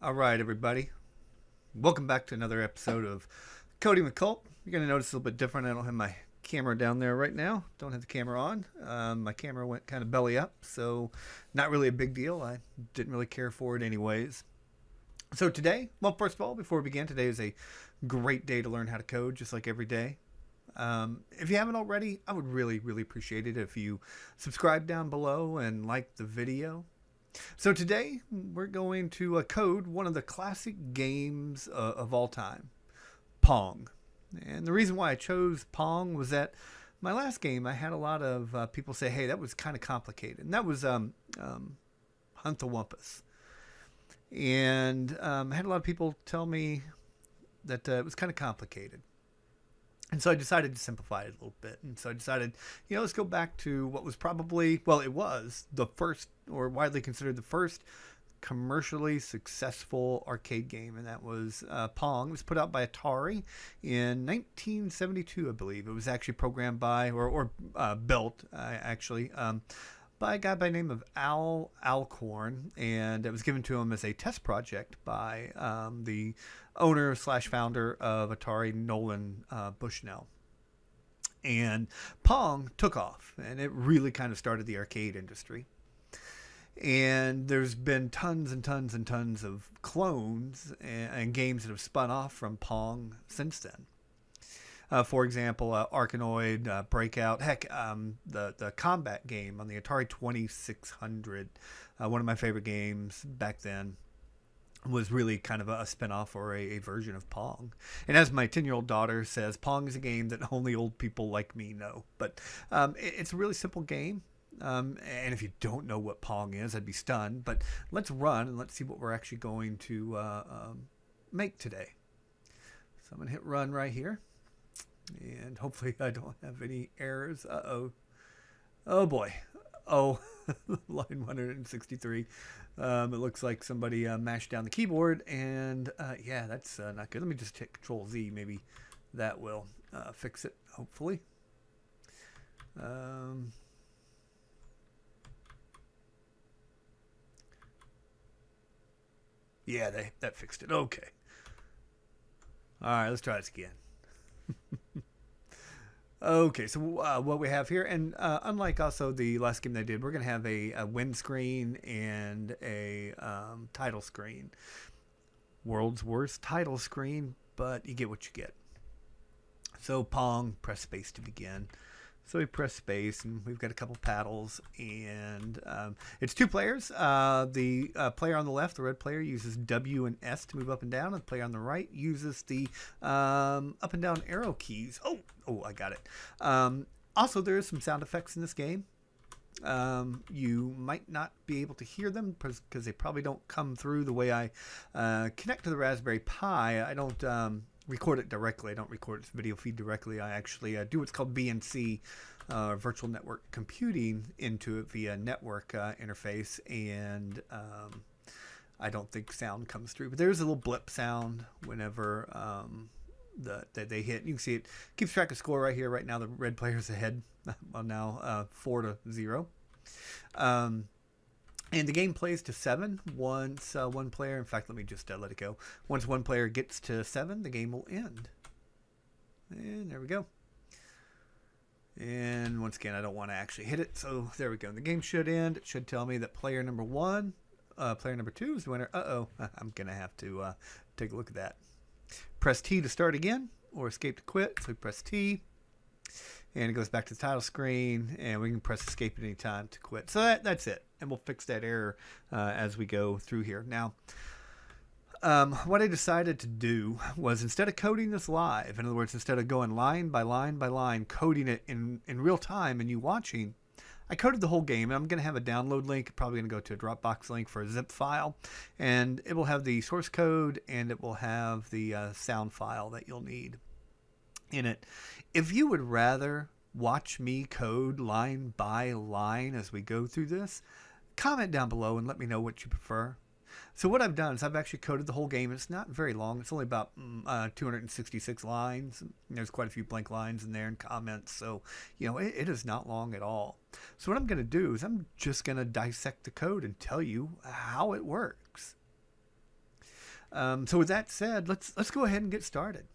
All right, everybody. Welcome back to another episode of Coding with Colt. You're going to notice a little bit different. I don't have my camera down there right now. Don't have the camera on. My camera went kind of belly up, so not really a big deal. I didn't really care for it anyways. So today, well, first of all, before we begin, today is a great day to learn how to code, just like every day. If you haven't already, I would really appreciate it if you subscribe down below and like the video. So today we're going to code one of the classic games of all time, Pong. And the reason why I chose Pong was that my last game I had a lot of people say, "Hey, that was kind of complicated," and that was Hunt the Wumpus. And I had a lot of people tell me that it was kind of complicated. And so I decided to simplify it a little bit. And so I decided, let's go back to what was probably, well, it was the first, or widely considered the first, commercially successful arcade game. And that was Pong. It was put out by Atari in 1972, I believe. It was actually programmed by, or built, actually, by a guy by the name of Al Alcorn, and it was given to him as a test project by the owner slash founder of Atari, Nolan Bushnell. And Pong took off, and it really kind of started the arcade industry. And there's been tons and tons and tons of clones and games that have spun off from Pong since then. For example, Arkanoid, Breakout, heck, the combat game on the Atari 2600, one of my favorite games back then, was really kind of a spinoff or a version of Pong. And as my 10-year-old daughter says, Pong is a game that only old people like me know. But it's a really simple game. And if you don't know what Pong is, I'd be stunned. But let's run and let's see what we're actually going to make today. So I'm going to hit run right here. And hopefully I don't have any errors. Uh-oh. Oh, boy. Oh, line 163. It looks like somebody mashed down the keyboard. And, yeah, that's not good. Let me just hit Control-Z. Maybe that will fix it, hopefully. Yeah, that fixed it. Okay. All right, let's try this again. Okay, so what we have here, and unlike also the last game they did, we're going to have a win screen and a title screen. World's worst title screen, but you get what you get. So Pong, press space to begin. So we press space, and we've got a couple paddles, and it's two players. The player on the left, the red player, uses W and S to move up and down, and the player on the right uses the up and down arrow keys. Oh, I got it. Also, there is some sound effects in this game. You might not be able to hear them because they probably don't come through the way I connect to the Raspberry Pi. I don't record it directly. I don't record its video feed directly. I actually do what's called VNC, virtual network computing, into it via network interface, and I don't think sound comes through. But there's a little blip sound whenever that they hit. You can see it keeps track of score right here. Right now, the red player's ahead. Well, now 4-0. And the game plays to 7 once one player, in fact, let me just let it go. Once one player gets to 7, the game will end. And there we go. And once again, I don't want to actually hit it, so there we go. The game should end. It should tell me that player number 1, player number 2 is the winner. Uh-oh, I'm going to have to take a look at that. Press T to start again, or escape to quit. So we press T. And it goes back to the title screen, and we can press escape at any time to quit. So that's it, and we'll fix that error as we go through here. Now, what I decided to do was, instead of coding this live, in other words, instead of going line by line by line, coding it in real time and you watching, I coded the whole game, and I'm going to have a download link, probably going to go to a Dropbox link for a zip file, and it will have the source code, and it will have the sound file that you'll need in it. If you would rather watch me code line by line as we go through this, comment down below and let me know what you prefer. So what I've done is I've actually coded the whole game. It's not very long. It's only about 266 lines. There's quite a few blank lines in there and comments. So, it is not long at all. So what I'm going to do is I'm just going to dissect the code and tell you how it works. So with that said, let's go ahead and get started.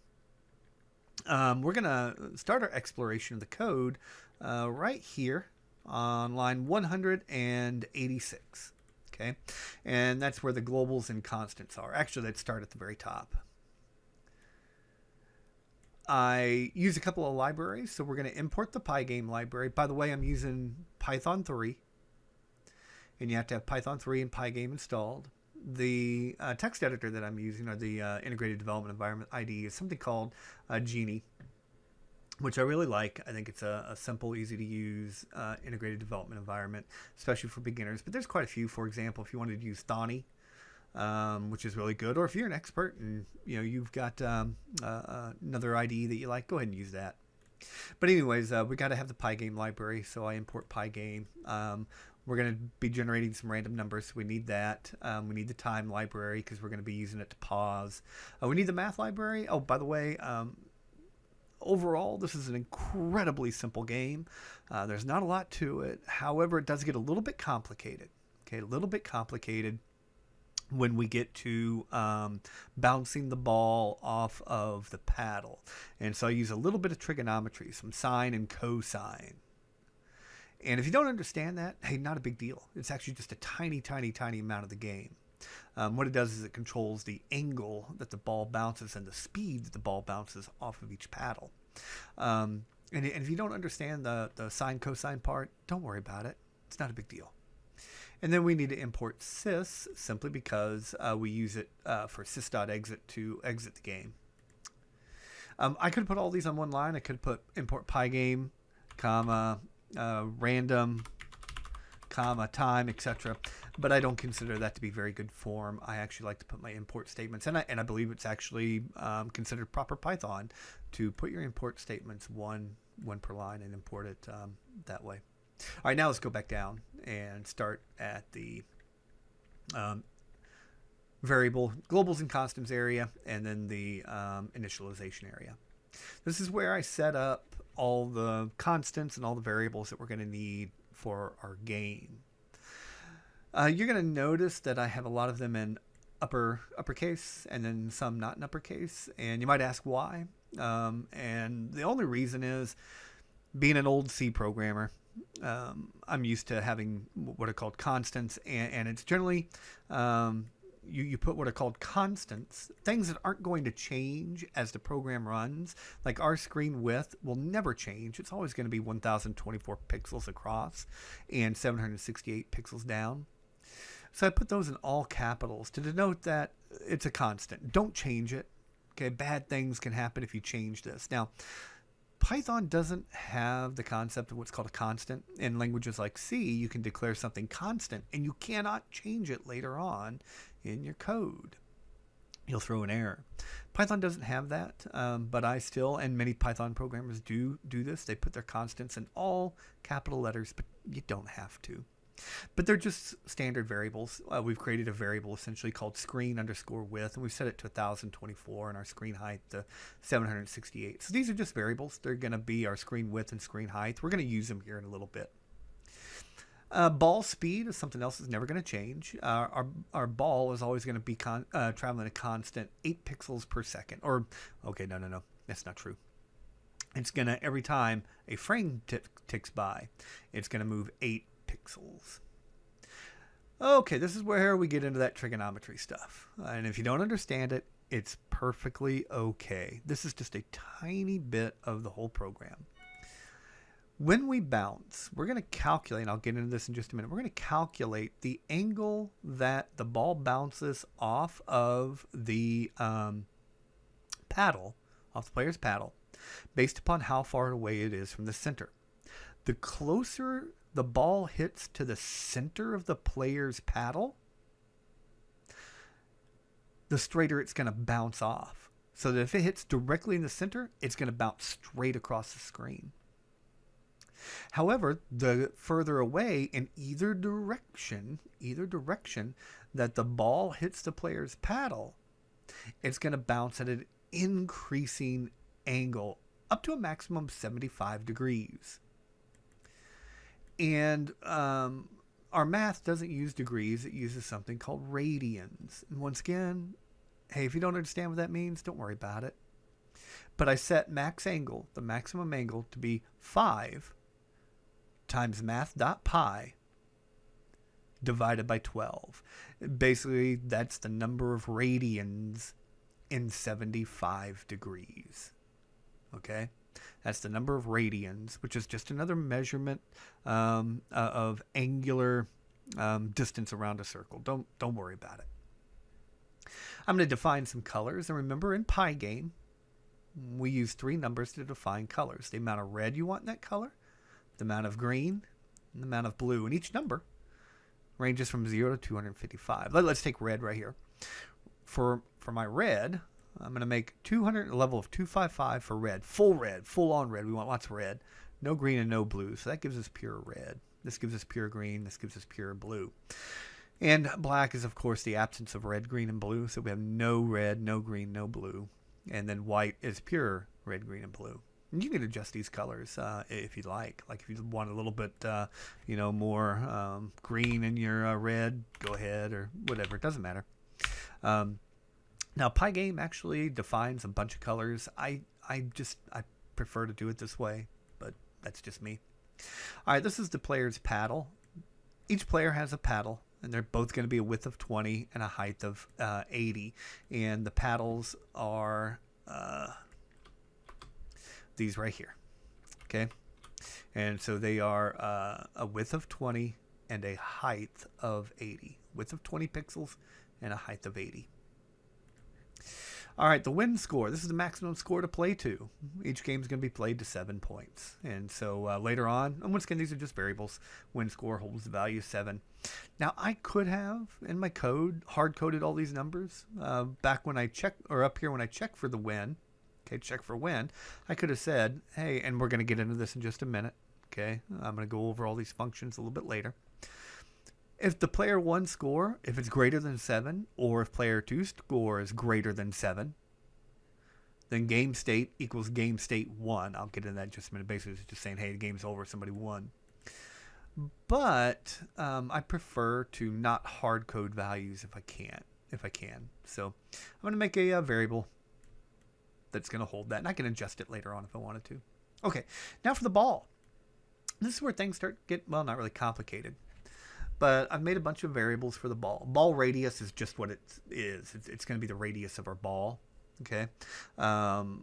We're gonna start our exploration of the code right here on line 186. Okay, and that's where the globals and constants are. Actually, let's start at the very top. I use a couple of libraries, so we're going to import the Pygame library. By the way, I'm using Python 3, and you have to have Python 3 and Pygame installed. The text editor that I'm using, or the Integrated Development Environment IDE, is something called Genie, which I really like. I think it's a simple, easy to use integrated development environment, especially for beginners. But there's quite a few. For example, if you wanted to use Thonny, which is really good, or if you're an expert and you've got another IDE that you like, go ahead and use that. But anyways, we got to have the Pygame library, so I import Pygame. We're going to be generating some random numbers, so we need that. We need the time library because we're going to be using it to pause. We need the math library. Oh, by the way, overall, this is an incredibly simple game. There's not a lot to it. However, it does get a little bit complicated. Okay, a little bit complicated when we get to bouncing the ball off of the paddle. And so I use a little bit of trigonometry, some sine and cosine. And if you don't understand that, hey, not a big deal. It's actually just a tiny, tiny, tiny amount of the game. What it does is it controls the angle that the ball bounces and the speed that the ball bounces off of each paddle. And if you don't understand the sine cosine part, don't worry about it. It's not a big deal. And then we need to import sys simply because we use it for sys.exit to exit the game. I could put all these on one line. I could put import Pygame, comma, random, comma, time, etc. But I don't consider that to be very good form. I actually like to put my import statements, and I believe it's actually considered proper Python to put your import statements one per line and import it that way. All right, now let's go back down and start at the variable globals and constants area, and then the initialization area. This is where I set up all the constants and all the variables that we're going to need for our game. You're going to notice that I have a lot of them in uppercase and then some not in uppercase, and you might ask why. And the only reason is, being an old C programmer, I'm used to having what are called constants, and it's generally you put what are called constants, things that aren't going to change as the program runs. Like our screen width will never change. It's always going to be 1024 pixels across and 768 pixels down. So I put those in all capitals to denote that it's a constant. Don't change it. Okay, bad things can happen if you change this. Now, Python doesn't have the concept of what's called a constant. In languages like C, you can declare something constant, and you cannot change it later on in your code. You'll throw an error. Python doesn't have that, but I still, and many Python programmers do this. They put their constants in all capital letters, but you don't have to. But they're just standard variables. We've created a variable essentially called screen underscore width, and we've set it to 1024 and our screen height to 768. So these are just variables. They're going to be our screen width and screen height. We're going to use them here in a little bit. Ball speed is something else that's never going to change. Our ball is always going to be traveling a constant 8 pixels per second. Or, okay, no, that's not true. It's going to, every time a frame ticks by, it's going to move 8 pixels. Okay, this is where we get into that trigonometry stuff. And if you don't understand it, it's perfectly okay. This is just a tiny bit of the whole program. When we bounce, we're going to calculate, and I'll get into this in just a minute, we're going to calculate the angle that the ball bounces off of the paddle, off the player's paddle, based upon how far away it is from the center. The closer the ball hits to the center of the player's paddle, the straighter it's going to bounce off. So that if it hits directly in the center, it's going to bounce straight across the screen. However, the further away in either direction that the ball hits the player's paddle, it's going to bounce at an increasing angle up to a maximum of 75 degrees. And our math doesn't use degrees. It uses something called radians. And once again, Hey, if you don't understand what that means, don't worry about it. But I set max angle, the maximum angle, to be 5 times math.pi divided by 12. Basically, that's the number of radians in 75 degrees. Okay? That's the number of radians, which is just another measurement of angular distance around a circle. Don't worry about it. I'm going to define some colors. And remember, in Pygame, we use 3 numbers to define colors. The amount of red you want in that color, the amount of green, and the amount of blue. And each number ranges from 0 to 255. Let's take red right here. For my red, I'm going to make 200 a level of 255 for red. Full on red. We want lots of red. No green and no blue. So that gives us pure red. This gives us pure green. This gives us pure blue. And black is, of course, the absence of red, green, and blue. So we have no red, no green, no blue. And then white is pure red, green, and blue. And you can adjust these colors if you like. Like if you want a little bit, more green in your red, go ahead, or whatever. It doesn't matter. Now, Pygame actually defines a bunch of colors. I prefer to do it this way, but that's just me. All right, this is the player's paddle. Each player has a paddle, and they're both going to be a width of 20 and a height of 80. And the paddles are these right here. Okay, and so they are a width of 20 and a height of 80. Width of 20 pixels and a height of 80. All right, the win score. This is the maximum score to play to. Each game is going to be played to 7 points. And so later on, and once again, these are just variables. Win score holds the value 7. Now, I could have, in my code, hard-coded all these numbers. Back when I check, or up here when I check for the win, okay, check for win, I could have said, hey, and we're going to get into this in just a minute, okay? I'm going to go over all these functions a little bit later. If the player 1 score, if it's greater than 7, or if player 2 score is greater than 7, then game state equals game state 1. I'll get into that in just a minute. Basically, it's just saying, hey, the game's over, somebody won. But I prefer to not hard code values if I can. So I'm going to make a variable that's going to hold that, and I can adjust it later on if I wanted to. Okay, now for the ball. This is where things start to get, well, not really complicated. But I've made a bunch of variables for the ball. Ball radius is just what it is. It's going to be the radius of our ball. Okay. It's going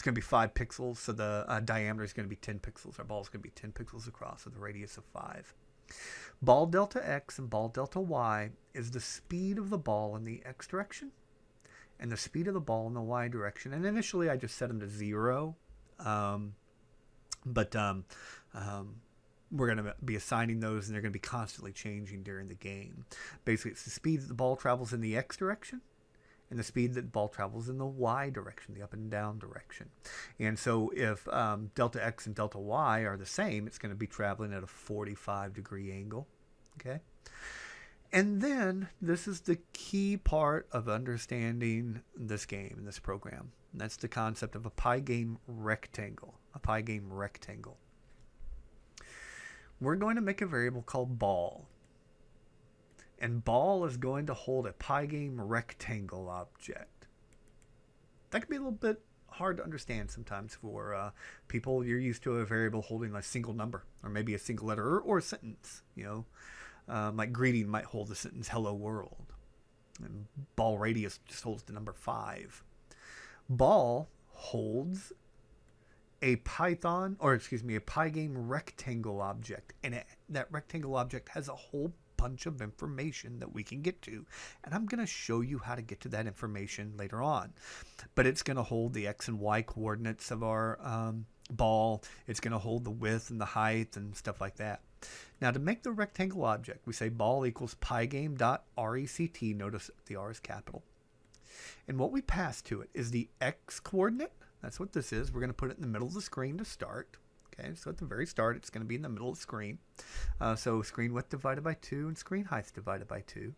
to be 5 pixels. So the diameter is going to be 10 pixels. Our ball is going to be 10 pixels across with a radius of 5. Ball delta x and ball delta y is the speed of the ball in the x direction and the speed of the ball in the y direction. And initially I just set them to 0. We're going to be assigning those, and they're going to be constantly changing during the game. Basically, it's the speed that the ball travels in the x direction and the speed that the ball travels in the y direction, the up and down direction. And so if delta x and delta y are the same, it's going to be traveling at a 45-degree angle. Okay? And then this is the key part of understanding this game and this program. And that's the concept of a Pygame rectangle. A Pygame rectangle. We're going to make a variable called ball. And ball is going to hold a Pygame rectangle object. That can be a little bit hard to understand sometimes for people. You're used to a variable holding a single number, or maybe a single letter, or a sentence. Like greeting might hold the sentence "Hello World." And ball radius just holds the number 5. Ball holds a Pygame rectangle object, and that rectangle object has a whole bunch of information that we can get to, and I'm going to show you how to get to that information later on. But it's going to hold the x and y coordinates of our ball. It's going to hold the width and the height and stuff like that. Now, to make the rectangle object, we say ball equals pygame.rect. Notice the R is capital. And what we pass to it is the x coordinate. That's what this is. We're going to put it in the middle of the screen to start. Okay, so at the very start, it's going to be in the middle of the screen. So screen width divided by 2 and screen height divided by 2.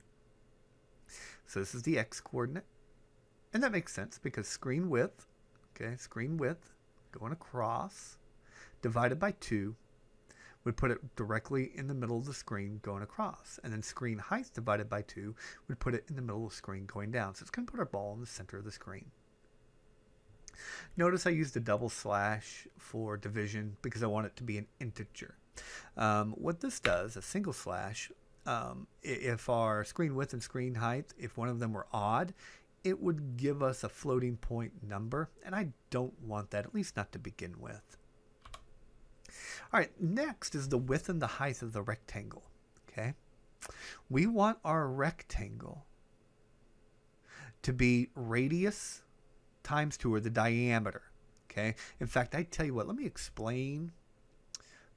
So this is the x coordinate. And that makes sense because screen width going across, divided by 2. would put it directly in the middle of the screen going across. And then screen height divided by 2 would put it in the middle of the screen going down. So it's going to put our ball in the center of the screen. Notice I used a double slash for division because I want it to be an integer. What this does, a single slash, if our screen width and screen height, if one of them were odd, it would give us a floating point number, and I don't want that, at least not to begin with. All right, next is the width and the height of the rectangle. Okay, we want our rectangle to be radius times 2, or the diameter. Okay, in fact, I tell you what, let me explain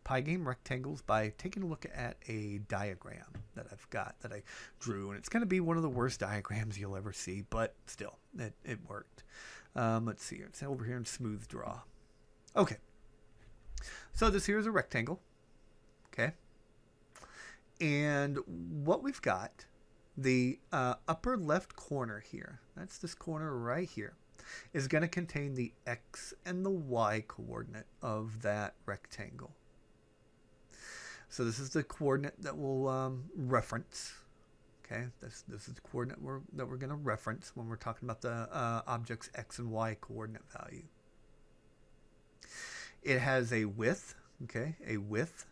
Pygame rectangles by taking a look at a diagram that I've got, that I drew, and it's going to be one of the worst diagrams you'll ever see, but still, it worked. Let's see here, it's over here in smooth draw. Okay, so this here is a rectangle. Okay, and what we've got, the upper left corner here, that's this corner right here, is going to contain the x and the y coordinate of that rectangle. So this is the coordinate that we'll reference. Okay, this is the coordinate that we're going to reference when we're talking about the object's x and y coordinate value. It has a width, okay, a width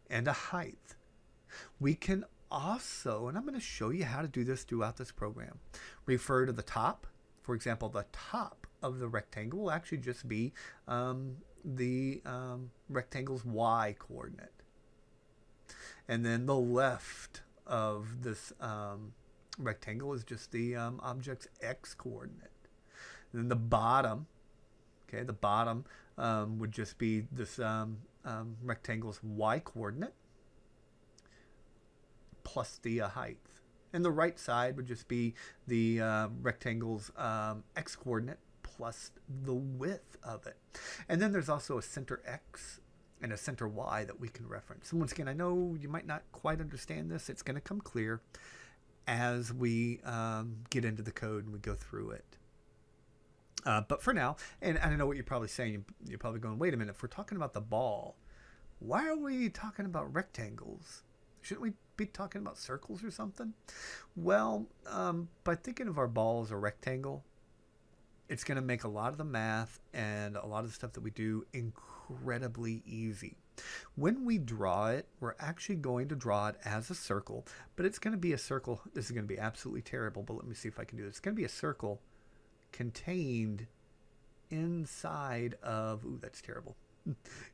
and a height. We can also, and I'm going to show you how to do this throughout this program, refer to the top. For example, the top of the rectangle will actually just be the rectangle's y coordinate. And then the left of this rectangle is just the object's x coordinate. And then the bottom, okay, the bottom would just be this rectangle's y coordinate plus the height. And the right side would just be the rectangle's x coordinate plus the width of it. And then there's also a center x and a center y that we can reference. And once again, I know you might not quite understand this. It's going to come clear as we get into the code and we go through it. But for now, and I know what you're probably saying, you're probably going, wait a minute, if we're talking about the ball, why are we talking about rectangles? Shouldn't we be talking about circles or something? Well, by thinking of our ball as a rectangle, it's going to make a lot of the math and a lot of the stuff that we do incredibly easy. When we draw it, we're actually going to draw it as a circle, but it's going to be a circle. This is going to be absolutely terrible, but let me see if I can do this. It's going to be a circle contained inside of, ooh, that's terrible,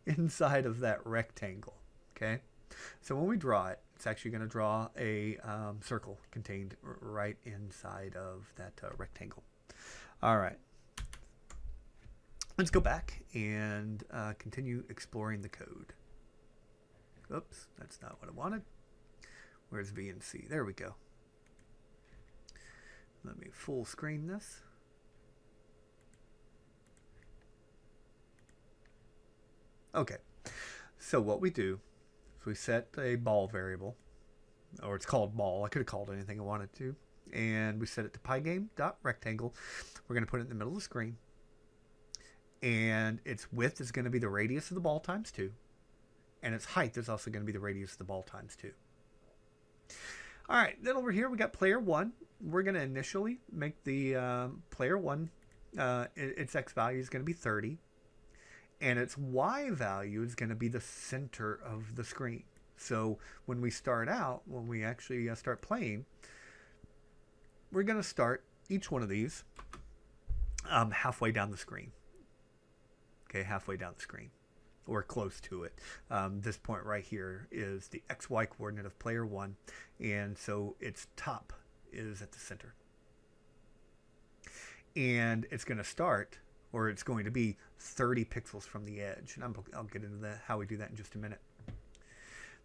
inside of that rectangle, okay? So when we draw it, it's actually going to draw a circle contained right inside of that rectangle. All right. Let's go back and continue exploring the code. Oops, that's not what I wanted. Where's V and C? There we go. Let me full screen this. Okay, so what we do is we set a ball variable, or it's called ball. I could have called it anything I wanted to. And we set it to pygame.rectangle. We're going to put it in the middle of the screen. And its width is going to be the radius of the ball times 2. And its height is also going to be the radius of the ball times 2. All right, then over here we got player 1. We're going to initially make the player 1, its x value is going to be 30. And its y value is going to be the center of the screen. So when we start out, when we actually start playing, we're going to start each one of these halfway down the screen. Okay, halfway down the screen, or close to it. This point right here is the XY coordinate of player 1, and so its top is at the center. And it's going to start, or it's going to be 30 pixels from the edge. And I'll get into how we do that in just a minute.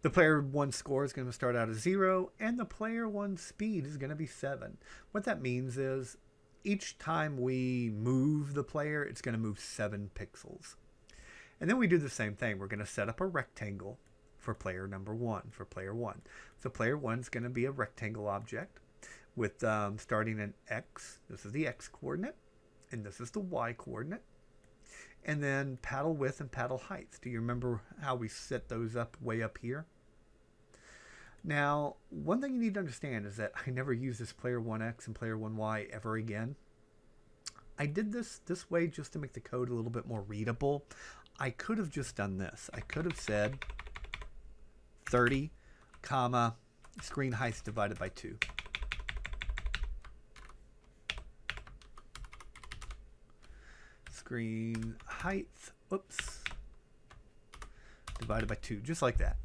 The player 1 score is going to start out as 0, and the player 1 speed is going to be 7. What that means is each time we move the player, it's going to move 7 pixels. And then we do the same thing. We're going to set up a rectangle for player number 1, for player 1. So player 1 is going to be a rectangle object with starting in x. This is the x coordinate, and this is the y coordinate. And then paddle width and paddle height. Do you remember how we set those up way up here? Now, one thing you need to understand is that I never use this player 1x and player 1y ever again. I did this way just to make the code a little bit more readable. I could have just done this. I could have said 30, comma, screen height divided by 2. Screen height, oops, divided by 2, just like that.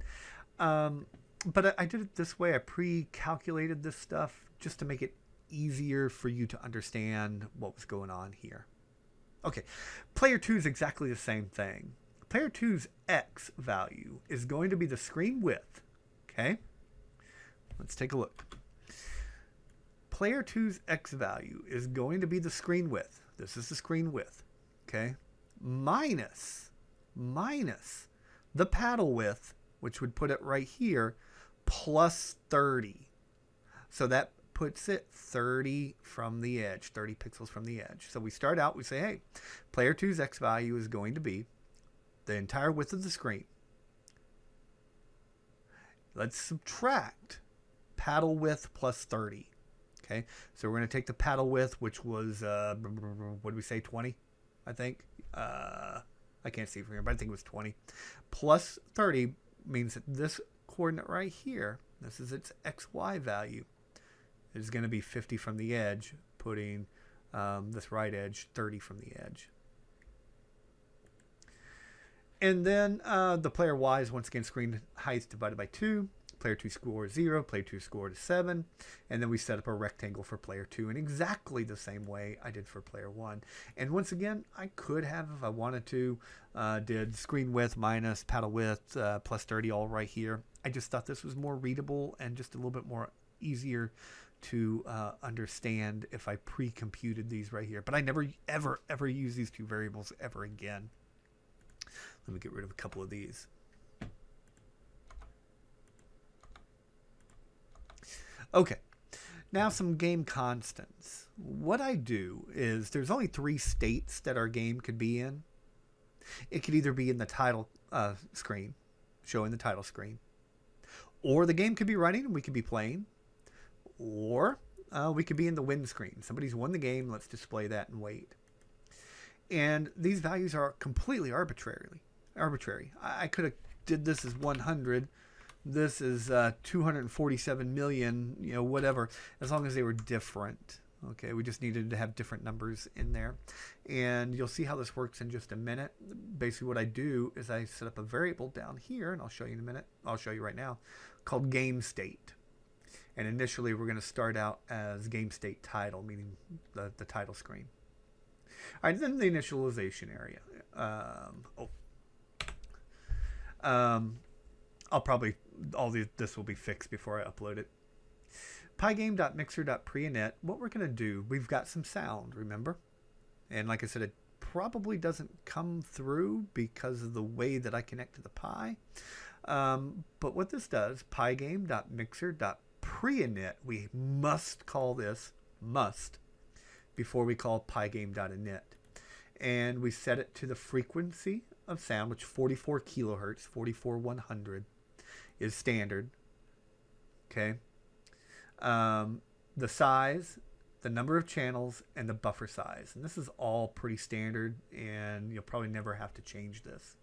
But I did it this way. I pre-calculated this stuff just to make it easier for you to understand what was going on here. Okay, player 2 is exactly the same thing. Player 2's X value is going to be the screen width. Okay, let's take a look. Player 2's X value is going to be the screen width. This is the screen width. Okay, minus the paddle width, which would put it right here, plus 30. So that puts it 30 from the edge, 30 pixels from the edge. So we start out, we say, hey, player 2's X value is going to be the entire width of the screen. Let's subtract paddle width plus 30. Okay, so we're going to take the paddle width, which was, what did we say, 20? I think. I can't see from here, but I think it was 20. Plus 30 means that this coordinate right here, this is its XY value, is going to be 50 from the edge, putting this right edge 30 from the edge. And then the player Y is once again screen height divided by 2. Player 2 score is 0. Player 2 score is 7. And then we set up a rectangle for player 2 in exactly the same way I did for player 1. And once again, I could have, if I wanted to, did screen width minus paddle width plus 30 all right here. I just thought this was more readable and just a little bit more easier to understand if I pre-computed these right here. But I never, ever use these two variables ever again. Let me get rid of a couple of these. Okay, now some game constants. What I do is there's only 3 states that our game could be in. It could either be in the title screen, showing the title screen, or the game could be running and we could be playing, or we could be in the win screen. Somebody's won the game, let's display that and wait. And these values are completely arbitrary. I could have did this as 100. This is 247 million, you know, whatever, as long as they were different. Okay, we just needed to have different numbers in there. And you'll see how this works in just a minute. Basically what I do is I set up a variable down here, and I'll show you in a minute. I'll show you right now, called game state. And initially we're going to start out as game state title, meaning the title screen. All right, then the initialization area. I'll probably, this will be fixed before I upload it. Pygame.mixer.pre-init, what we're going to do, we've got some sound, remember? And like I said, it probably doesn't come through because of the way that I connect to the Pi. But what this does, pygame.mixer.pre-init, we must call this, before we call pygame.init. And we set it to the frequency of sound, which 44 kilohertz, 44100 is standard. Okay. The size, the number of channels, and the buffer size. And this is all pretty standard, and you'll probably never have to change this.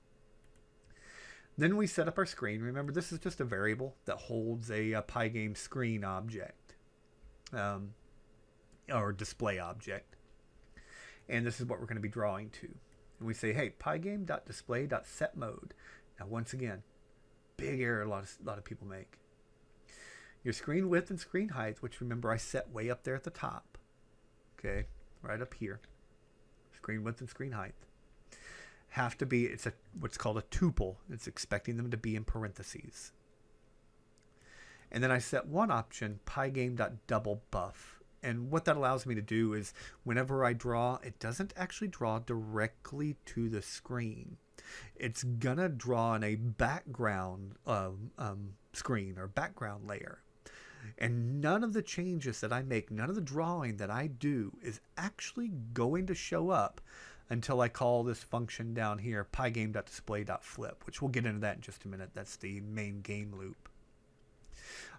Then we set up our screen. Remember, this is just a variable that holds a Pygame screen object, or display object. And this is what we're going to be drawing to. And we say, hey, pygame.display.setMode. Now, once again, big error a lot of people make. Your screen width and screen height, which remember I set way up there at the top. Okay, right up here. Screen width and screen height. Have to be, it's what's called a tuple. It's expecting them to be in parentheses. And then I set one option, pygame.doubleBuff. And what that allows me to do is whenever I draw, it doesn't actually draw directly to the screen. It's going to draw in a background screen or background layer. And none of the changes that I make, none of the drawing that I do is actually going to show up until I call this function down here, pygame.display.flip, which we'll get into that in just a minute. That's the main game loop.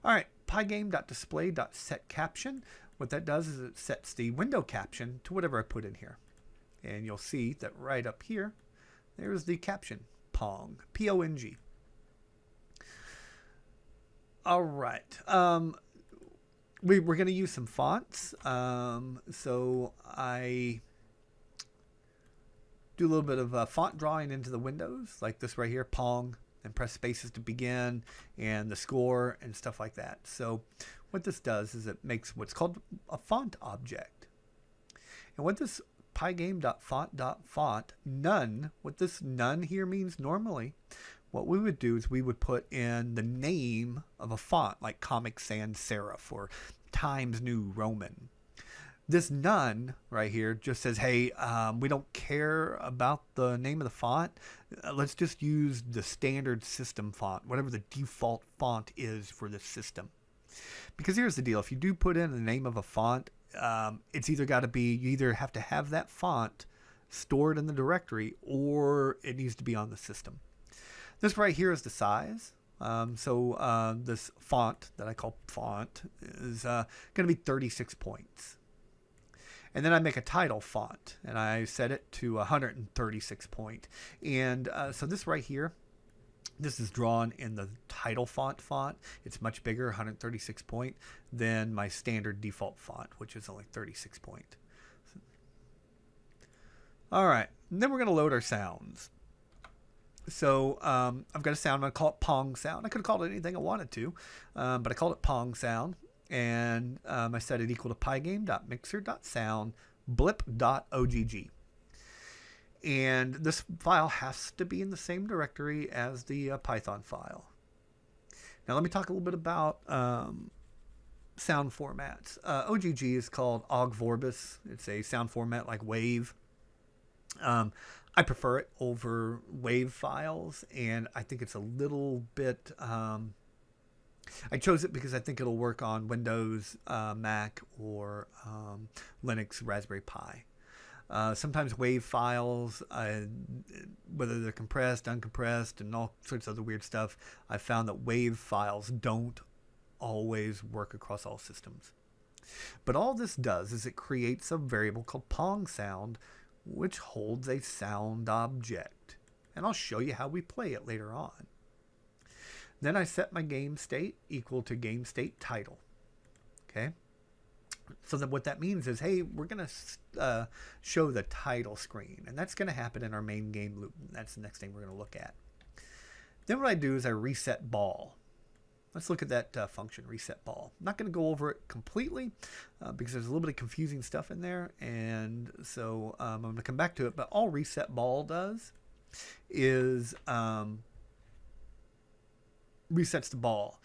All right, pygame.display.setCaption. What that does is it sets the window caption to whatever I put in here. And you'll see that right up here, there's the caption, Pong, P-O-N-G. All right. We're going to use some fonts. So I do a little bit of font drawing into the windows, like this right here, Pong, and press spaces to begin, and the score, and stuff like that. So what this does is it makes what's called a font object. And what this pygame.font none, what this none here means normally, what we would do is we would put in the name of a font, like Comic Sans Serif or Times New Roman. This none right here just says, hey, we don't care about the name of the font. Let's just use the standard system font, whatever the default font is for the system. Because here's the deal. If you do put in the name of a font, it's either got to be, you either have to have that font stored in the directory or it needs to be on the system. This right here is the size. This font that I call font is going to be 36 points. And then I make a title font and I set it to 136 point. And so this right here, this is drawn in the title font. It's much bigger, 136 point, than my standard default font, which is only 36 point. All right, and then we're going to load our sounds. So I've got a sound. I'm going to call it Pong sound. I could have called it anything I wanted to, but I called it Pong sound. And I set it equal to pygame.mixer.sound blip.ogg. And this file has to be in the same directory as the Python file. Now let me talk a little bit about sound formats. OGG is called Ogg Vorbis. It's a sound format like WAV. I prefer it over WAV files, and I think it's a little bit... I chose it because I think it'll work on Windows, Mac, or Linux, Raspberry Pi. Sometimes WAV files, whether they're compressed, uncompressed, and all sorts of other weird stuff, I found that WAV files don't always work across all systems. But all this does is it creates a variable called Pong sound, which holds a sound object. And I'll show you how we play it later on. Then I set my game state equal to game state title. Okay. So then what that means is, hey, we're going to show the title screen. And that's going to happen in our main game loop. That's the next thing we're going to look at. Then what I do is I reset ball. Let's look at that function, reset ball. I'm not going to go over it completely because there's a little bit of confusing stuff in there. And so I'm going to come back to it. But all reset ball does is resets the ball.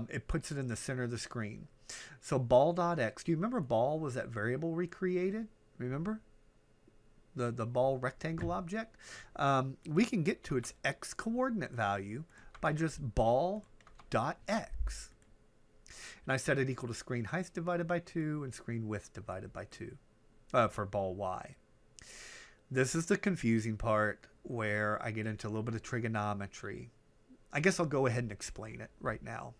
It puts it in the center of the screen. So ball.x, do you remember ball was that variable we created? Remember? The ball rectangle object? We can get to its x coordinate value by just ball.x. And I set it equal to screen height divided by 2 and screen width divided by 2 for ball y. This is the confusing part where I get into a little bit of trigonometry. I guess I'll go ahead and explain it right now.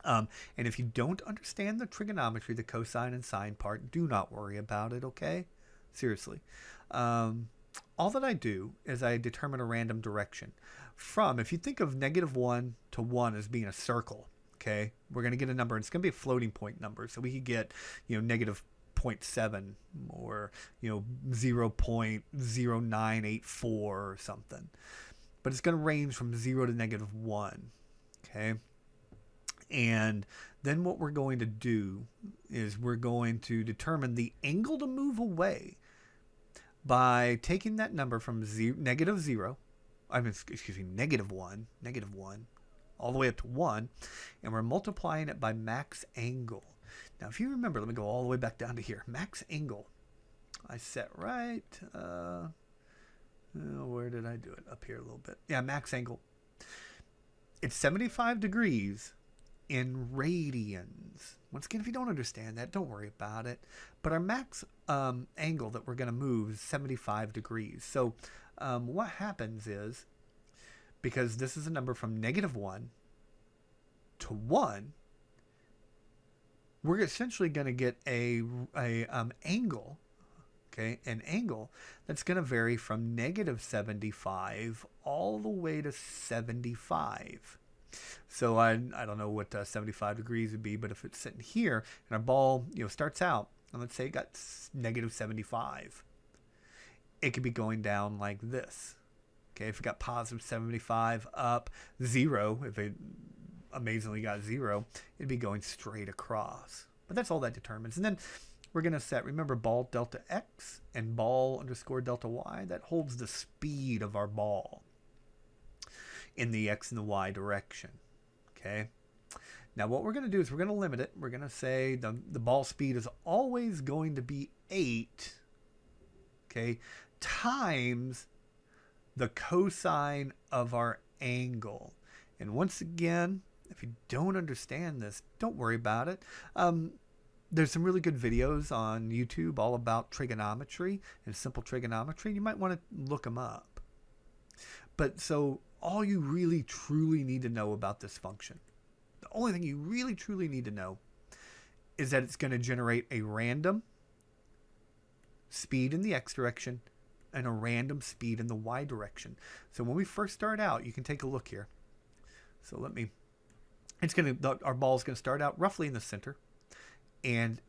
And if you don't understand the trigonometry, the cosine and sine part, do not worry about it, okay? Seriously. All that I do is I determine a random direction. If you think of -1 to 1 as being a circle, okay? We're going to get a number, and it's going to be a floating point number. So we could get, -0.7 or, 0.0984 or something. But it's going to range from 0 to -1, okay? And then what we're going to do is we're going to determine the angle to move away by taking that number from -1, all the way up to 1, and we're multiplying it by max angle. Now, if you remember, let me go all the way back down to here. Max angle. I set right... where did I do it? Up here a little bit. Yeah, max angle. It's 75 degrees in radians. Once again, if you don't understand that, don't worry about it. But our max angle that we're going to move is 75 degrees. So what happens is, because this is a number from -1 to 1, we're essentially going to get a angle, okay, an angle that's going to vary from -75 all the way to 75. So I don't know what 75 degrees would be, but if it's sitting here and our ball, starts out, and let's say it got -75, it could be going down like this. Okay, if it got +75 up 0, if it amazingly got 0, it'd be going straight across. But that's all that determines. And then we're going to set, remember, ball delta x and ball underscore delta y. That holds the speed of our ball in the x and the y direction. Okay. Now what we're going to do is we're going to limit it. We're going to say the ball speed is always going to be 8, okay, times the cosine of our angle. And once again, if you don't understand this, don't worry about it. There's some really good videos on YouTube all about trigonometry and simple trigonometry. You might want to look them up. But so all you really truly need to know about this function, the only thing you really truly need to know, is that it's going to generate a random speed in the x direction and a random speed in the y direction. So when we first start out, you can take a look here. So our ball is going to start out roughly in the center and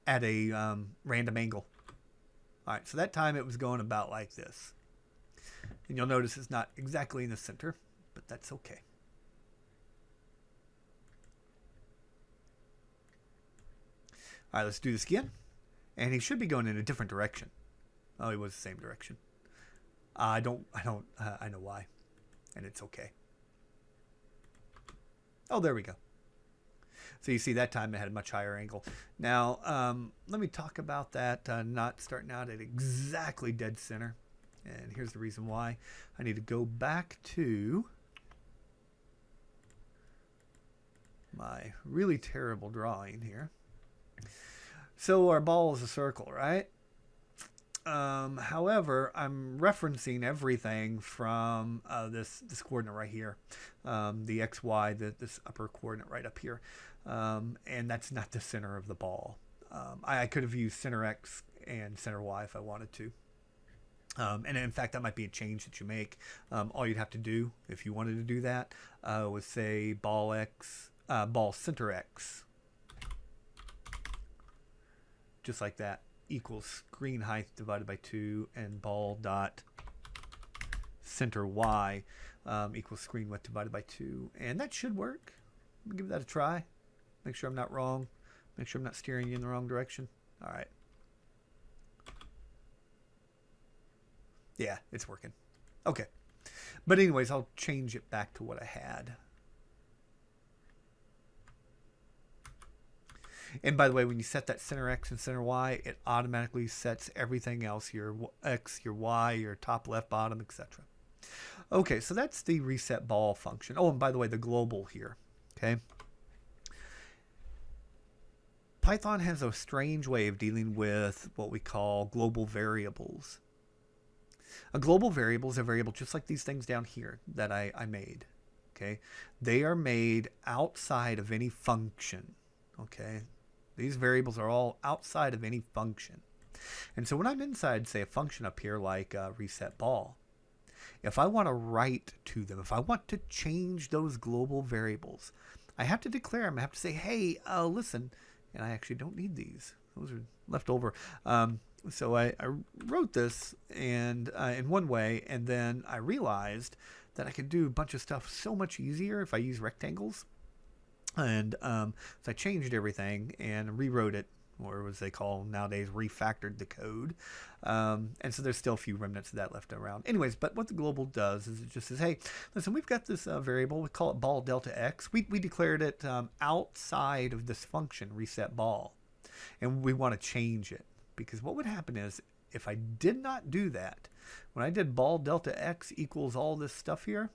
at a random angle. All right, so that time it was going about like this. And you'll notice it's not exactly in the center, but that's okay. All right, let's do this again. And he should be going in a different direction. Oh, he was the same direction. I know why. And it's okay. Oh, there we go. So you see that time it had a much higher angle. Now, let me talk about that not starting out at exactly dead center. And here's the reason why. I need to go back to my really terrible drawing here. So our ball is a circle, right? However, I'm referencing everything from this coordinate right here, the XY, this upper coordinate right up here, and that's not the center of the ball. I could have used center X and center Y if I wanted to. And in fact, that might be a change that you make. All you'd have to do, if you wanted to do that, was say ball center X, just like that, equals screen height divided by 2, and ball dot center Y equals screen width divided by 2, and that should work. Let me give that a try. Make sure I'm not wrong. Make sure I'm not steering you in the wrong direction. All right. Yeah, it's working. Okay. But anyways, I'll change it back to what I had. And by the way, when you set that center X and center Y, it automatically sets everything else, your X, your Y, your top, left, bottom, etc. Okay, so that's the reset ball function. Oh, and by the way, the global here. Okay. Python has a strange way of dealing with what we call global variables. A global variable is a variable just like these things down here that I made. Okay, they are made outside of any function. Okay, these variables are all outside of any function. And so when I'm inside, say, a function up here like reset ball, if I want to write to them, if I want to change those global variables, I have to declare them. I have to say, hey, listen, and I actually don't need these. Those are left over. So I wrote this and in one way, and then I realized that I could do a bunch of stuff so much easier if I use rectangles. And so I changed everything and rewrote it, or as they call nowadays, refactored the code. And so there's still a few remnants of that left around. Anyways, but what the global does is it just says, hey, listen, we've got this variable. We call it ball delta x. We declared it outside of this function, reset ball. And we want to change it. Because what would happen is, if I did not do that, when I did ball delta x equals all this stuff here,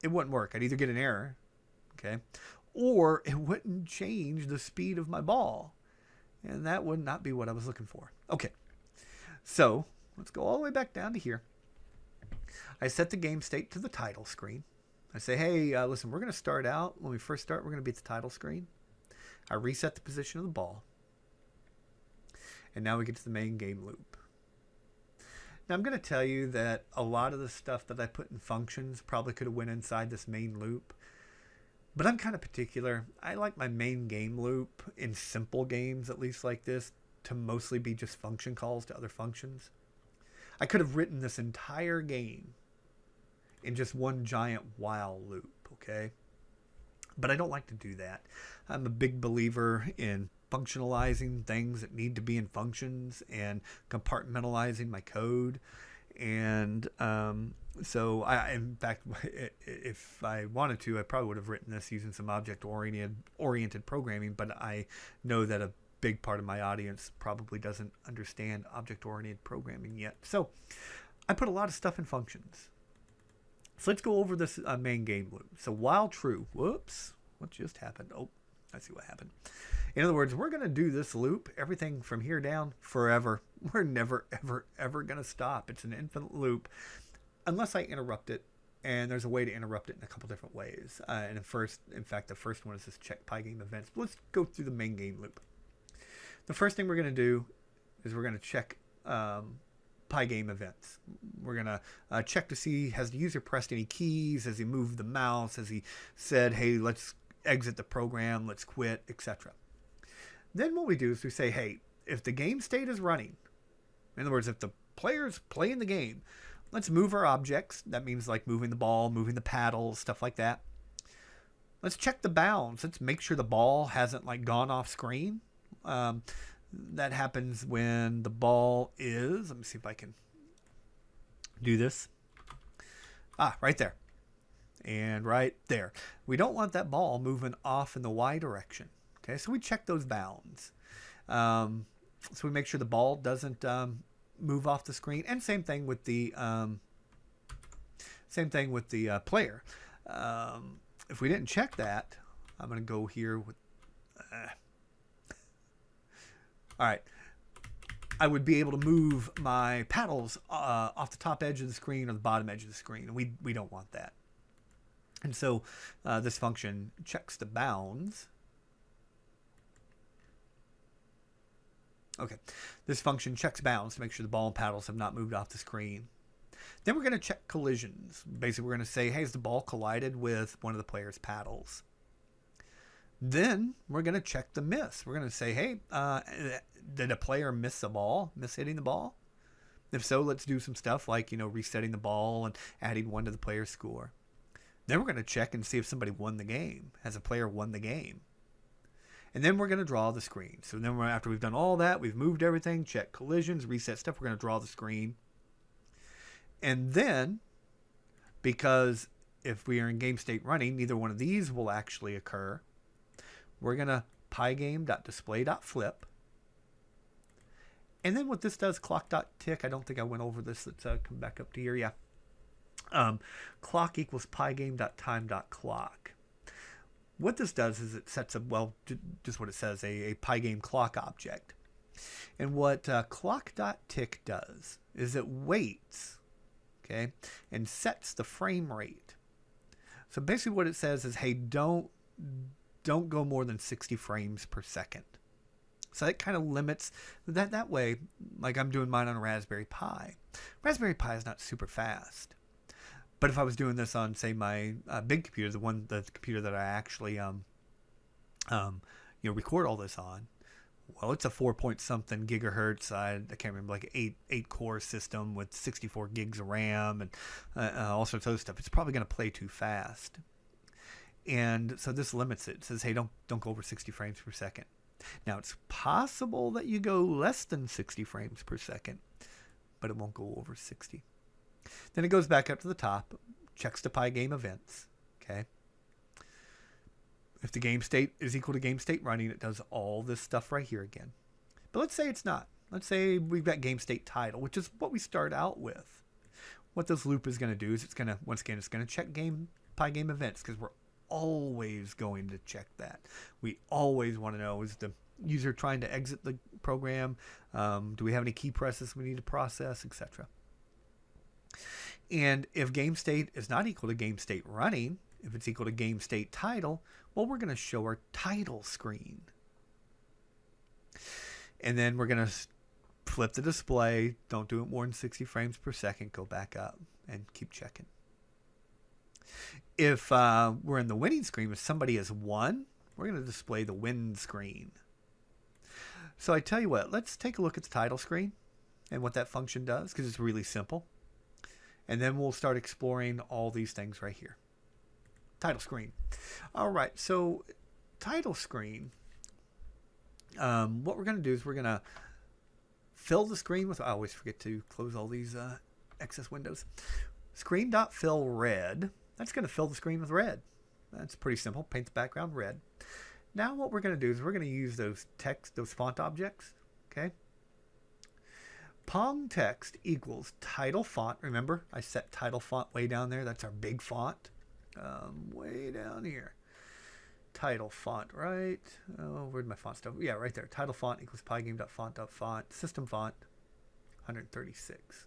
it wouldn't work. I'd either get an error, okay, or it wouldn't change the speed of my ball. And that would not be what I was looking for. Okay, so let's go all the way back down to here. I set the game state to the title screen. I say, hey, listen, we're going to start out. When we first start, we're going to be at the title screen. I reset the position of the ball. And now we get to the main game loop. Now I'm going to tell you that a lot of the stuff that I put in functions probably could have went inside this main loop. But I'm kind of particular. I like my main game loop in simple games, at least like this, to mostly be just function calls to other functions. I could have written this entire game in just one giant while loop, okay? But I don't like to do that. I'm a big believer in functionalizing things that need to be in functions and compartmentalizing my code. And so in fact, if I wanted to, I probably would have written this using some object-oriented programming, but I know that a big part of my audience probably doesn't understand object-oriented programming yet. So I put a lot of stuff in functions. So let's go over this main game loop. So while true, whoops, what just happened? Oh, I see what happened. In other words, we're going to do this loop, everything from here down, forever. We're never, ever, ever going to stop. It's an infinite loop unless I interrupt it. And there's a way to interrupt it in a couple different ways. In fact, the first one is this check Pygame events. But let's go through the main game loop. The first thing we're going to do is we're going to check Pygame events. We're going to check to see, has the user pressed any keys? Has he moved the mouse? Has he said, hey, let's exit the program, let's quit, etc. Then what we do is we say, hey, if the game state is running, in other words, if the player's playing the game, let's move our objects. That means like moving the ball, moving the paddles, stuff like that. Let's check the bounds. Let's make sure the ball hasn't like gone off screen. That happens when the ball is, let me see if I can do this. Right there. And right there. We don't want that ball moving off in the Y direction. Okay, so we check those bounds. So we make sure the ball doesn't move off the screen. And same thing with the player. If we didn't check that, I'm going to go here with. All right. I would be able to move my paddles off the top edge of the screen or the bottom edge of the screen. And we don't want that. And so this function checks the bounds. Okay, this function checks bounds to make sure the ball and paddles have not moved off the screen. Then we're going to check collisions. Basically, we're going to say, hey, has the ball collided with one of the player's paddles? Then we're going to check the miss. We're going to say, hey, did a player miss a ball, miss hitting the ball? If so, let's do some stuff like, resetting the ball and adding 1 to the player's score. Then we're going to check and see if somebody won the game. Has a player won the game? And then we're going to draw the screen. So then after we've done all that, we've moved everything, checked collisions, reset stuff, we're going to draw the screen. And then, because if we are in game state running, neither one of these will actually occur, we're going to pygame.display.flip. And then what this does, clock.tick, I don't think I went over this. Let's come back up to here. Yeah. Clock equals pygame.time.clock. What this does is it sets up, well, just what it says, a Pygame clock object. And what clock.tick does is it waits, okay, and sets the frame rate. So basically what it says is, hey, don't go more than 60 frames per second. So it kind of limits that way, like I'm doing mine on a Raspberry Pi. Raspberry Pi is not super fast. But if I was doing this on, say, my big computer, the computer that I actually record all this on, well, it's a 4-point-something gigahertz. I can't remember, like 8 core system with 64 gigs of RAM and all sorts of other stuff. It's probably going to play too fast, and so this limits it. It says, hey, don't go over 60 frames per second. Now it's possible that you go less than 60 frames per second, but it won't go over 60. Then it goes back up to the top, checks the Pygame events, okay? If the game state is equal to game state running, it does all this stuff right here again. But let's say it's not. Let's say we've got game state title, which is what we start out with. What this loop is going to do is it's going to, once again, it's going to check Pygame events because we're always going to check that. We always want to know, is the user trying to exit the program? Do we have any key presses we need to process, etc.? And if game state is not equal to game state running, if it's equal to game state title, well, we're going to show our title screen. And then we're going to flip the display. Don't do it more than 60 frames per second. Go back up and keep checking. If we're in the winning screen, if somebody has won, we're going to display the win screen. So I tell you what, let's take a look at the title screen and what that function does, because it's really simple. And then we'll start exploring all these things right here. Title screen. All right, so title screen, what we're going to do is we're going to fill the screen with, I always forget to close all these excess windows. Screen.fill red. That's going to fill the screen with red. That's pretty simple. Paint the background red. Now what we're going to do is we're going to use those text, those font objects. Okay. Pong text equals title font. Remember, I set title font way down there. That's our big font. Way down here. Title font, right? Oh, where'd my font stuff? Yeah, right there. Title font equals pygame.font.font. System font, 136.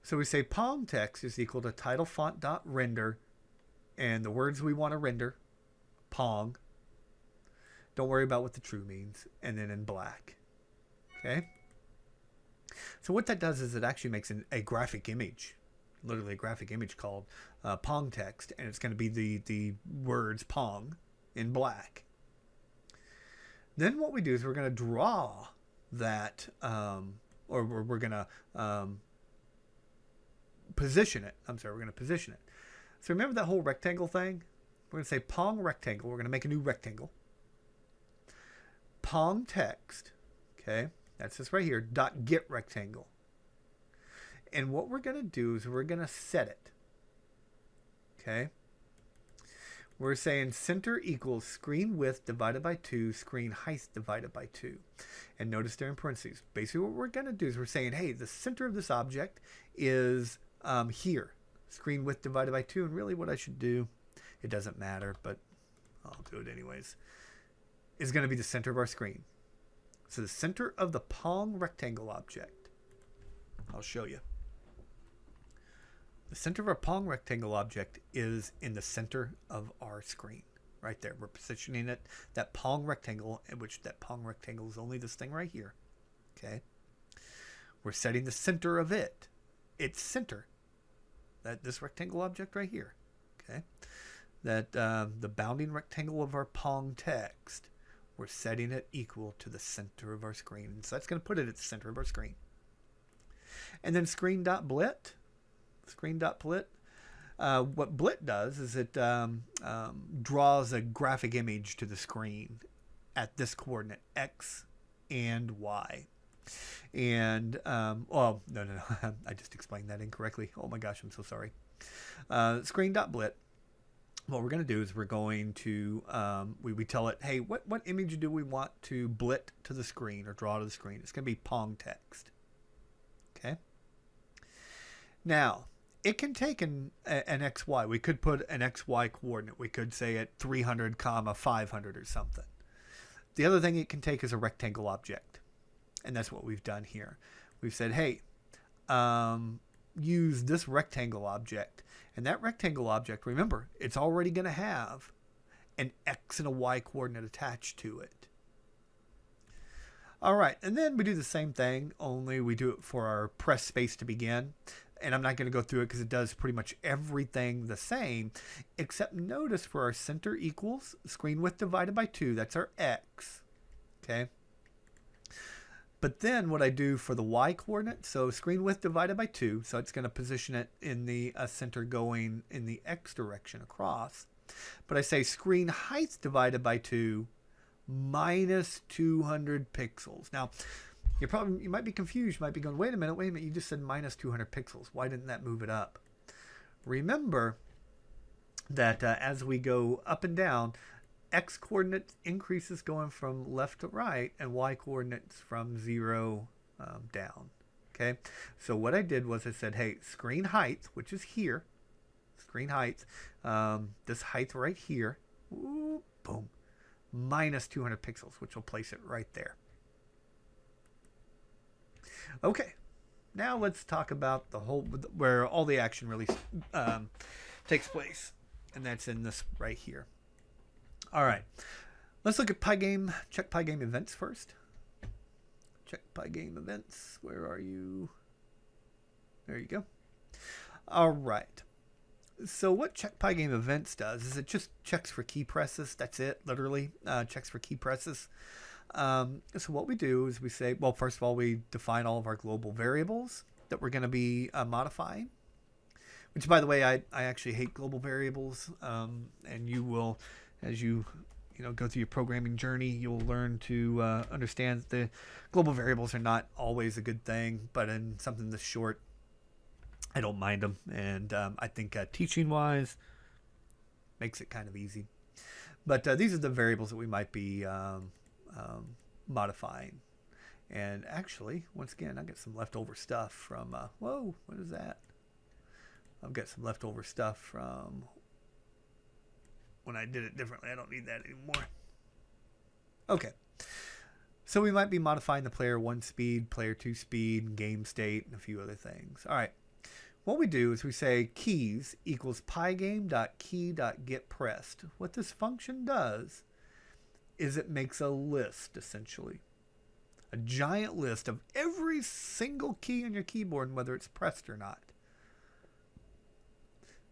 So we say Pong text is equal to title font.render, and the words we want to render, Pong. Don't worry about what the true means. And then in black. Okay? So what that does is it actually makes a graphic image, literally a graphic image called Pong text, and it's going to be the words Pong in black. Then what we do is we're going to draw that, or we're going to position it. I'm sorry, we're going to position it. So remember that whole rectangle thing? We're going to say Pong rectangle. We're going to make a new rectangle. Pong text, okay? That's this right here, dot get rectangle. And what we're going to do is we're going to set it. Okay. We're saying center equals screen width divided by 2, screen height divided by 2. And notice they're in parentheses. Basically what we're going to do is we're saying, hey, the center of this object is here. Screen width divided by 2. And really what I should do, it doesn't matter, but I'll do it anyways, is going to be the center of our screen. So the center of the Pong rectangle object, I'll show you. The center of our Pong rectangle object is in the center of our screen, right there. We're positioning it, that Pong rectangle, in which that Pong rectangle is only this thing right here. Okay. We're setting the center of it, its center, this rectangle object right here. Okay. That the bounding rectangle of our Pong text, we're setting it equal to the center of our screen. And so that's going to put it at the center of our screen. And then screen.blit. Screen.blit. What blit does is it draws a graphic image to the screen at this coordinate, X and Y. And, well, no. I just explained that incorrectly. Oh my gosh, I'm so sorry. Screen.blit. What we're going to do is we're going to, we tell it, hey, what image do we want to blit to the screen or draw to the screen? It's going to be Pong text. Okay. Now, it can take an XY. We could put an XY coordinate. We could say at 300, 500 or something. The other thing it can take is a rectangle object. And that's what we've done here. We've said, hey, use this rectangle object. And that rectangle object, remember, it's already going to have an X and a Y coordinate attached to it. All right, and then we do the same thing, only we do it for our press space to begin. And I'm not going to go through it because it does pretty much everything the same, except notice for our center equals screen width divided by 2. That's our X. Okay. But then what I do for the Y coordinate, so screen width divided by 2, so it's going to position it in the center going in the X direction across. But I say screen height divided by 2 minus 200 pixels. Now, you might be confused. You might be going, wait a minute, you just said minus 200 pixels. Why didn't that move it up? Remember that as we go up and down, X coordinate increases going from left to right, and Y coordinates from 0 down. Okay, so what I did was I said, hey, screen height, which is here, screen height, this height right here, ooh, boom, minus 200 pixels, which will place it right there. Okay, now let's talk about the whole, where all the action really takes place, and that's in this right here. All right, let's look at Pygame. Check Pygame events first. Check Pygame events. Where are you? There you go. All right. So what check Pygame events does is it just checks for key presses. That's it, literally. Checks for key presses. So what we do is we say, well, first of all, we define all of our global variables that we're going to be modifying. Which, by the way, I actually hate global variables. And you will, as you go through your programming journey, you'll learn to understand that the global variables are not always a good thing. But in something this short, I don't mind them, and I think teaching-wise makes it kind of easy. But these are the variables that we might be modifying. And actually, once again, I got some leftover stuff from... whoa, what is that? I've got some leftover stuff from when I did it differently. I don't need that anymore. Okay. So we might be modifying the player 1 speed, player 2 speed, game state, and a few other things. All right. What we do is we say keys equals pygame.key.getPressed. What this function does is it makes a list, essentially. A giant list of every single key on your keyboard and whether it's pressed or not.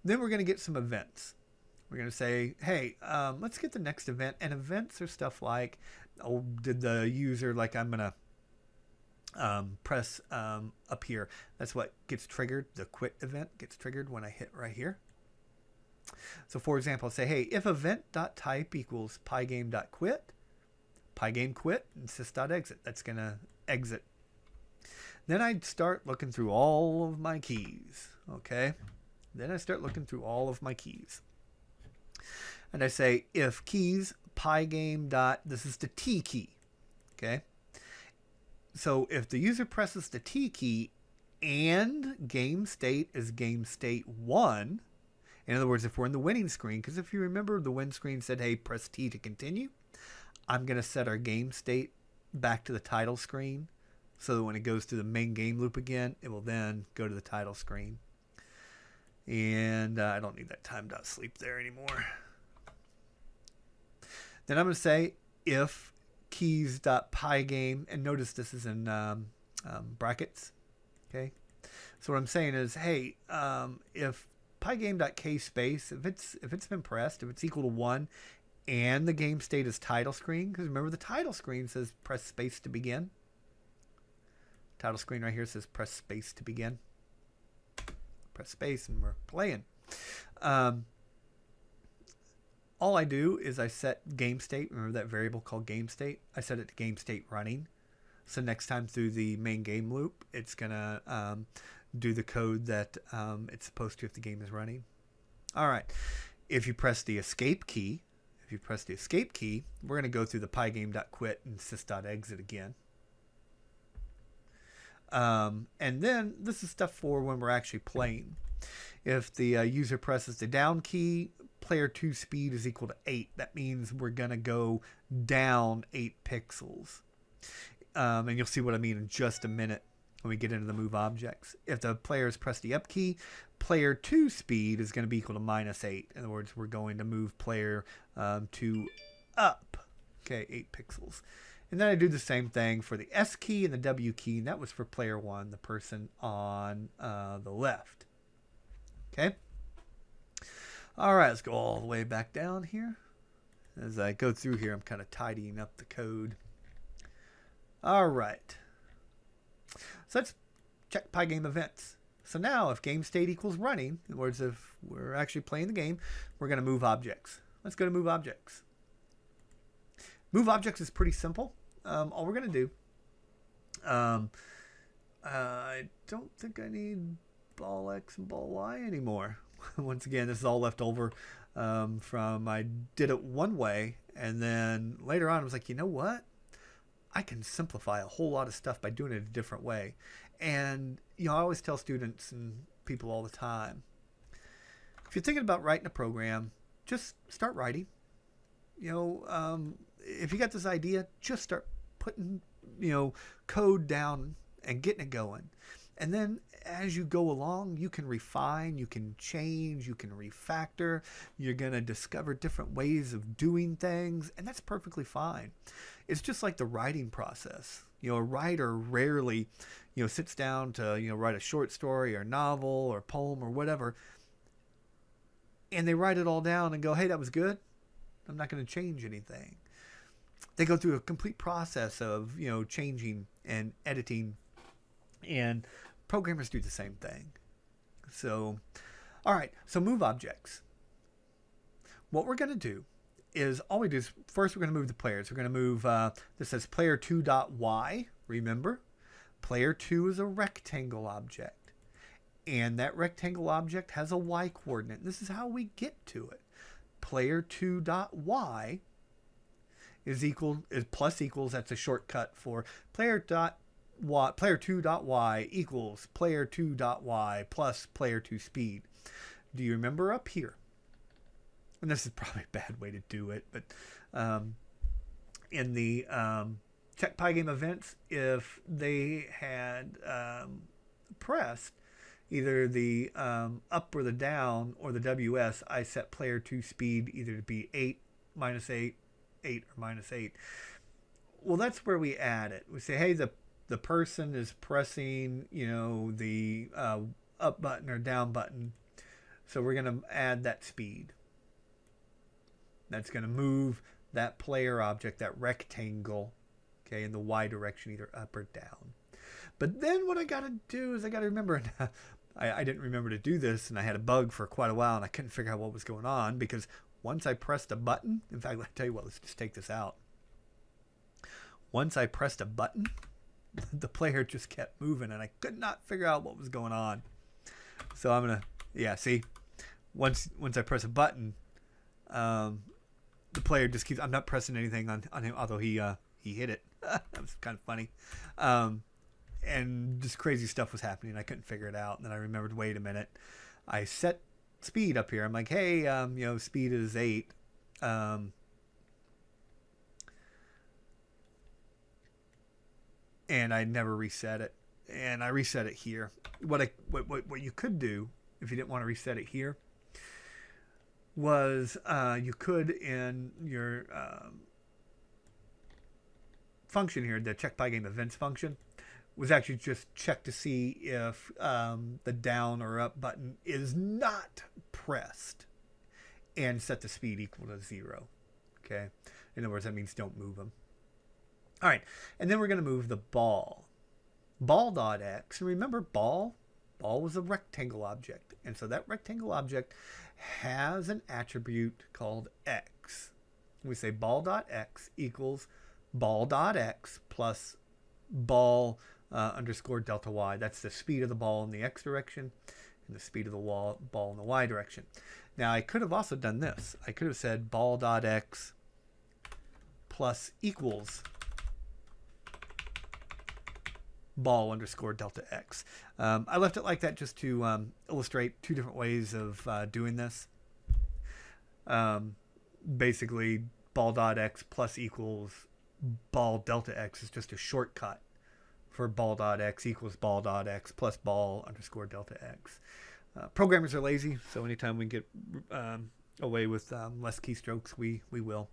Then we're going to get some events. We're going to say, hey, let's get the next event. And events are stuff like, oh, did the user, like I'm going to press up here. That's what gets triggered. The quit event gets triggered when I hit right here. So for example, I'll say, hey, if event.type equals pygame.quit, pygame quit, and sys.exit. That's going to exit. Then I'd start looking through all of my keys. Okay. Then I start looking through all of my keys. And I say, if keys pygame dot, this is the T key. Okay. So if the user presses the T key and game state is game state 1, in other words, if we're in the winning screen, because if you remember the win screen said, hey, press T to continue, I'm going to set our game state back to the title screen so that when it goes to the main game loop again, it will then go to the title screen. And I don't need that time.sleep there anymore. Then I'm going to say if keys.pygame, and notice this is in brackets. Okay, so what I'm saying is, hey, if pygame.kspace, if it's been pressed, if it's equal to 1, and the game state is title screen, because remember the title screen says press space to begin. Title screen right here says press space to begin. Press space and we're playing. All I do is I set game state. Remember that variable called game state? I set it to game state running. So next time through the main game loop, it's going to do the code that it's supposed to if the game is running. All right. If you press the escape key, we're going to go through the pygame.quit and sys.exit again. And then this is stuff for when we're actually playing. If the user presses the down key, player 2 speed is equal to 8. That means we're going to go down 8 pixels. And you'll see what I mean in just a minute when we get into the move objects. If the players press the up key, player 2 speed is going to be equal to -8. In other words, we're going to move player 2 up. Okay, 8 pixels. And then I do the same thing for the S key and the W key, and that was for player 1, the person on the left. Okay. All right, let's go all the way back down here. As I go through here, I'm kind of tidying up the code. All right. So let's check Pygame events. So now if game state equals running, in other words, if we're actually playing the game, we're going to move objects. Let's go to move objects. Move objects is pretty simple. All we're going to do, I don't think I need ball X and ball Y anymore. Once again, this is all left over from I did it one way, and then later on I was like, you know what? I can simplify a whole lot of stuff by doing it a different way. And I always tell students and people all the time, if you're thinking about writing a program, just start writing. if you got this idea, just start putting, code down and getting it going. And then as you go along, you can refine, you can change, you can refactor. You're going to discover different ways of doing things, and that's perfectly fine. It's just like the writing process. A writer rarely, sits down to, write a short story or novel or poem or whatever, and they write it all down and go, hey, that was good. I'm not going to change anything. They go through a complete process of, changing and editing, and programmers do the same thing. So, all right, so move objects. What we're going to do is, all we do is, first we're going to move the players. We're going to move, this says player2.y, remember? Player2 is a rectangle object, and that rectangle object has a y coordinate. This is how we get to it. Player2.y is plus equals, that's a shortcut for player2.y equals player2.y plus player2 speed. Do you remember up here? And this is probably a bad way to do it, but in the check Pygame events, if they had pressed either the up or the down or the WS, I set player2 speed either to be 8, -8, 8 or -8. Well, that's where we add it. We say, hey, the person is pressing, the up button or down button. So we're going to add that speed. That's going to move that player object, that rectangle, okay, in the Y direction, either up or down. But then what I got to do is I got to remember, I didn't remember to do this, and I had a bug for quite a while, and I couldn't figure out what was going on, because once I pressed a button, in fact, I'll tell you what, let's just take this out. Once I pressed a button, the player just kept moving, and I could not figure out what was going on. So I'm going to, see, once I press a button, the player just keeps, I'm not pressing anything on him, although he hit it. That was kind of funny. And just crazy stuff was happening. I couldn't figure it out. And then I remembered, wait a minute. I set speed up here. I'm like, hey, speed is 8. And I never reset it. And I reset it here. What you could do, if you didn't want to reset it here, was you could, in your function here, the check Pygame events function, was actually just check to see if the down or up button is not pressed, and set the speed equal to 0. Okay, in other words, that means don't move them. All right, and then we're going to move the ball. Ball.x, and remember ball was a rectangle object, and so that rectangle object has an attribute called x. We say ball.x equals ball.x plus ball underscore delta y. That's the speed of the ball in the x direction and the speed of the ball in the y direction. Now I could have also done this. I could have said ball.x plus equals ball underscore delta x. I left it like that just to illustrate two different ways of doing this. Basically, ball.x plus equals ball delta x is just a shortcut for ball.x equals ball.x plus ball underscore delta x. Programmers are lazy, so anytime we get away with less keystrokes, we will.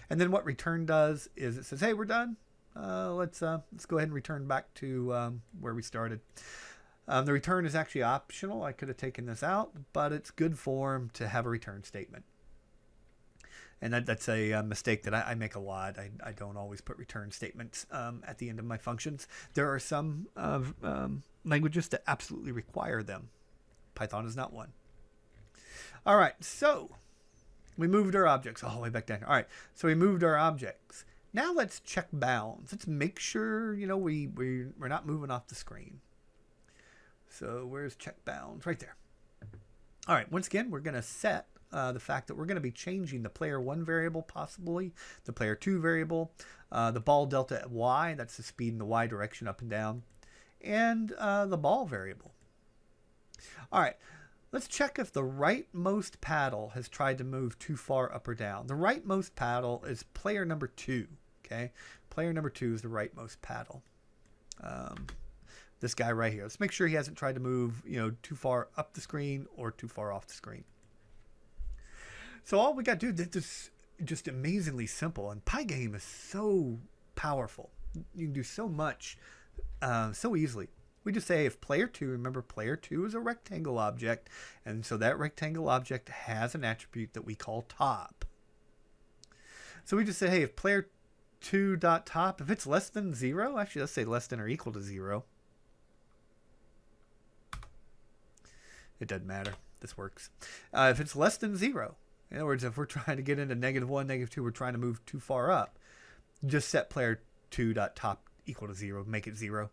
And then what return does is it says, hey, we're done. Let's go ahead and return back to where we started. The return is actually optional. I could have taken this out, but it's good form to have a return statement. And that's a mistake that I make a lot. I don't always put return statements at the end of my functions. There are some languages that absolutely require them. Python is not one. All right, so we moved our objects all the way back down. All right, so we moved our objects. Now let's check bounds. Let's make sure, we're not moving off the screen. So where's check bounds? Right there. All right, once again, we're going to set the fact that we're going to be changing the player 1 variable, possibly the player 2 variable, the ball delta y, that's the speed in the y direction up and down, and the ball variable. All right, Let's check if the rightmost paddle has tried to move too far up or down. The rightmost paddle is player number 2. Okay, player number 2 is the rightmost paddle. This guy right here. Let's make sure he hasn't tried to move, too far up the screen or too far off the screen. So all we got to do, this is just amazingly simple. And Pygame is so powerful. You can do so much so easily. We just say if player 2, remember player 2 is a rectangle object, and so that rectangle object has an attribute that we call top. So we just say, hey, if player 2.top, if it's less than 0, actually let's say less than or equal to 0. It doesn't matter. This works. If it's less than 0, in other words, if we're trying to get into -1, -2, we're trying to move too far up, just set player 2.top equal to 0, make it 0.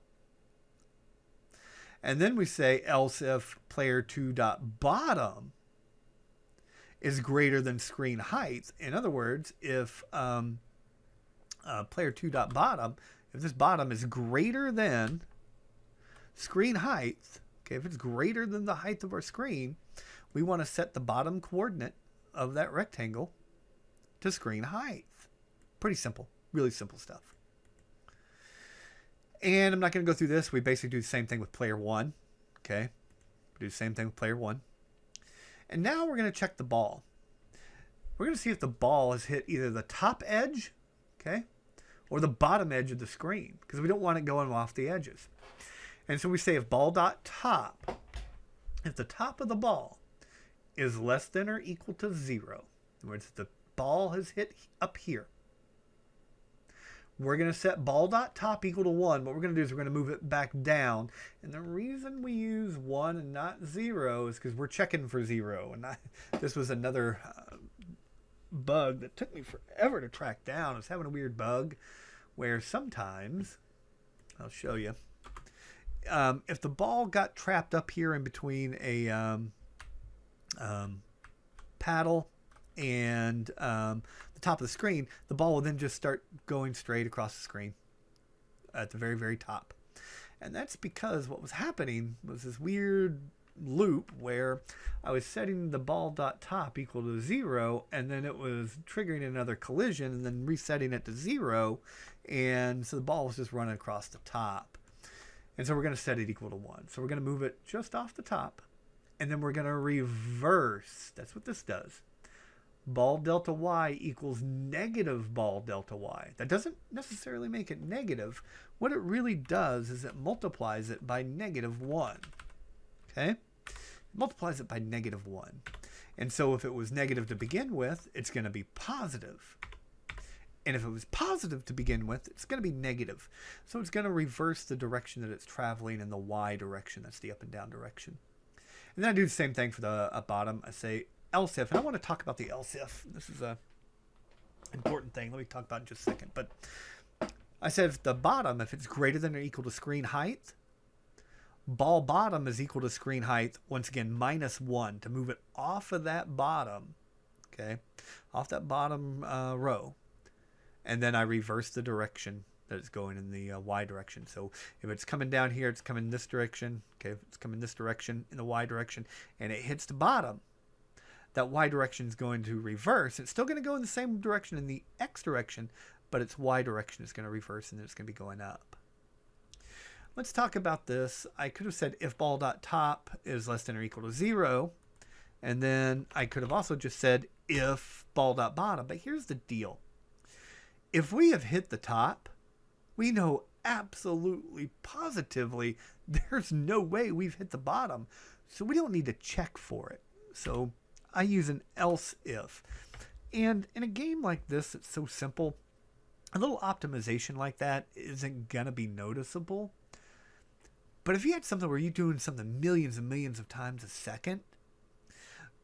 And then we say else if player 2.bottom is greater than screen height. In other words, if player 2.bottom, if this bottom is greater than screen height, okay, if it's greater than the height of our screen, we want to set the bottom coordinate of that rectangle to screen height. Pretty simple, really simple stuff. And I'm not going to go through this. We basically do the same thing with player 1. Okay. We do the same thing with player 1. And now we're going to check the ball. We're going to see if the ball has hit either the top edge, okay, or the bottom edge of the screen, because we don't want it going off the edges. And so we say if ball.top, if the top of the ball is less than or equal to 0, in other words, the ball has hit up here, we're going to set ball.top equal to 1. What we're going to do is we're going to move it back down. And the reason we use 1 and not 0 is because we're checking for 0. And this was another bug that took me forever to track down. I was having a weird bug where sometimes, I'll show you, if the ball got trapped up here in between a paddle and the top of the screen, the ball will then just start going straight across the screen at the very, very top. And that's because what was happening was this weird loop where I was setting the ball.top equal to 0, and then it was triggering another collision and then resetting it to 0, and so the ball was just running across the top. And so we're going to set it equal to 1. So we're going to move it just off the top, and then we're going to reverse. That's what this does. Ball delta y equals negative ball delta y. That doesn't necessarily make it negative. What it really does is it multiplies it by -1. Okay? It multiplies it by -1. And so if it was negative to begin with, it's going to be positive. And if it was positive to begin with, it's going to be negative. So it's going to reverse the direction that it's traveling in the y direction. That's the up and down direction. And then I do the same thing for the bottom. I say else if, and I want to talk about the else if. This is a important thing. Let me talk about it in just a second. But I said if the bottom, if it's greater than or equal to screen height, ball bottom is equal to screen height, once again, -1 to move it off of that bottom, okay, off that bottom row. And then I reverse the direction that it's going in the y direction. So if it's coming down here, it's coming this direction. Okay, if it's coming this direction in the y direction, and it hits the bottom, that y direction is going to reverse. It's still going to go in the same direction in the x direction, but its y direction is going to reverse, and then it's going to be going up. Let's talk about this. I could have said if ball.top is less than or equal to 0, and then I could have also just said if ball.bottom. But here's the deal. If we have hit the top, we know absolutely positively there's no way we've hit the bottom, so we don't need to check for it. So I use an else if. And in a game like this, it's so simple. A little optimization like that isn't going to be noticeable. But if you had something where you're doing something millions and millions of times a second,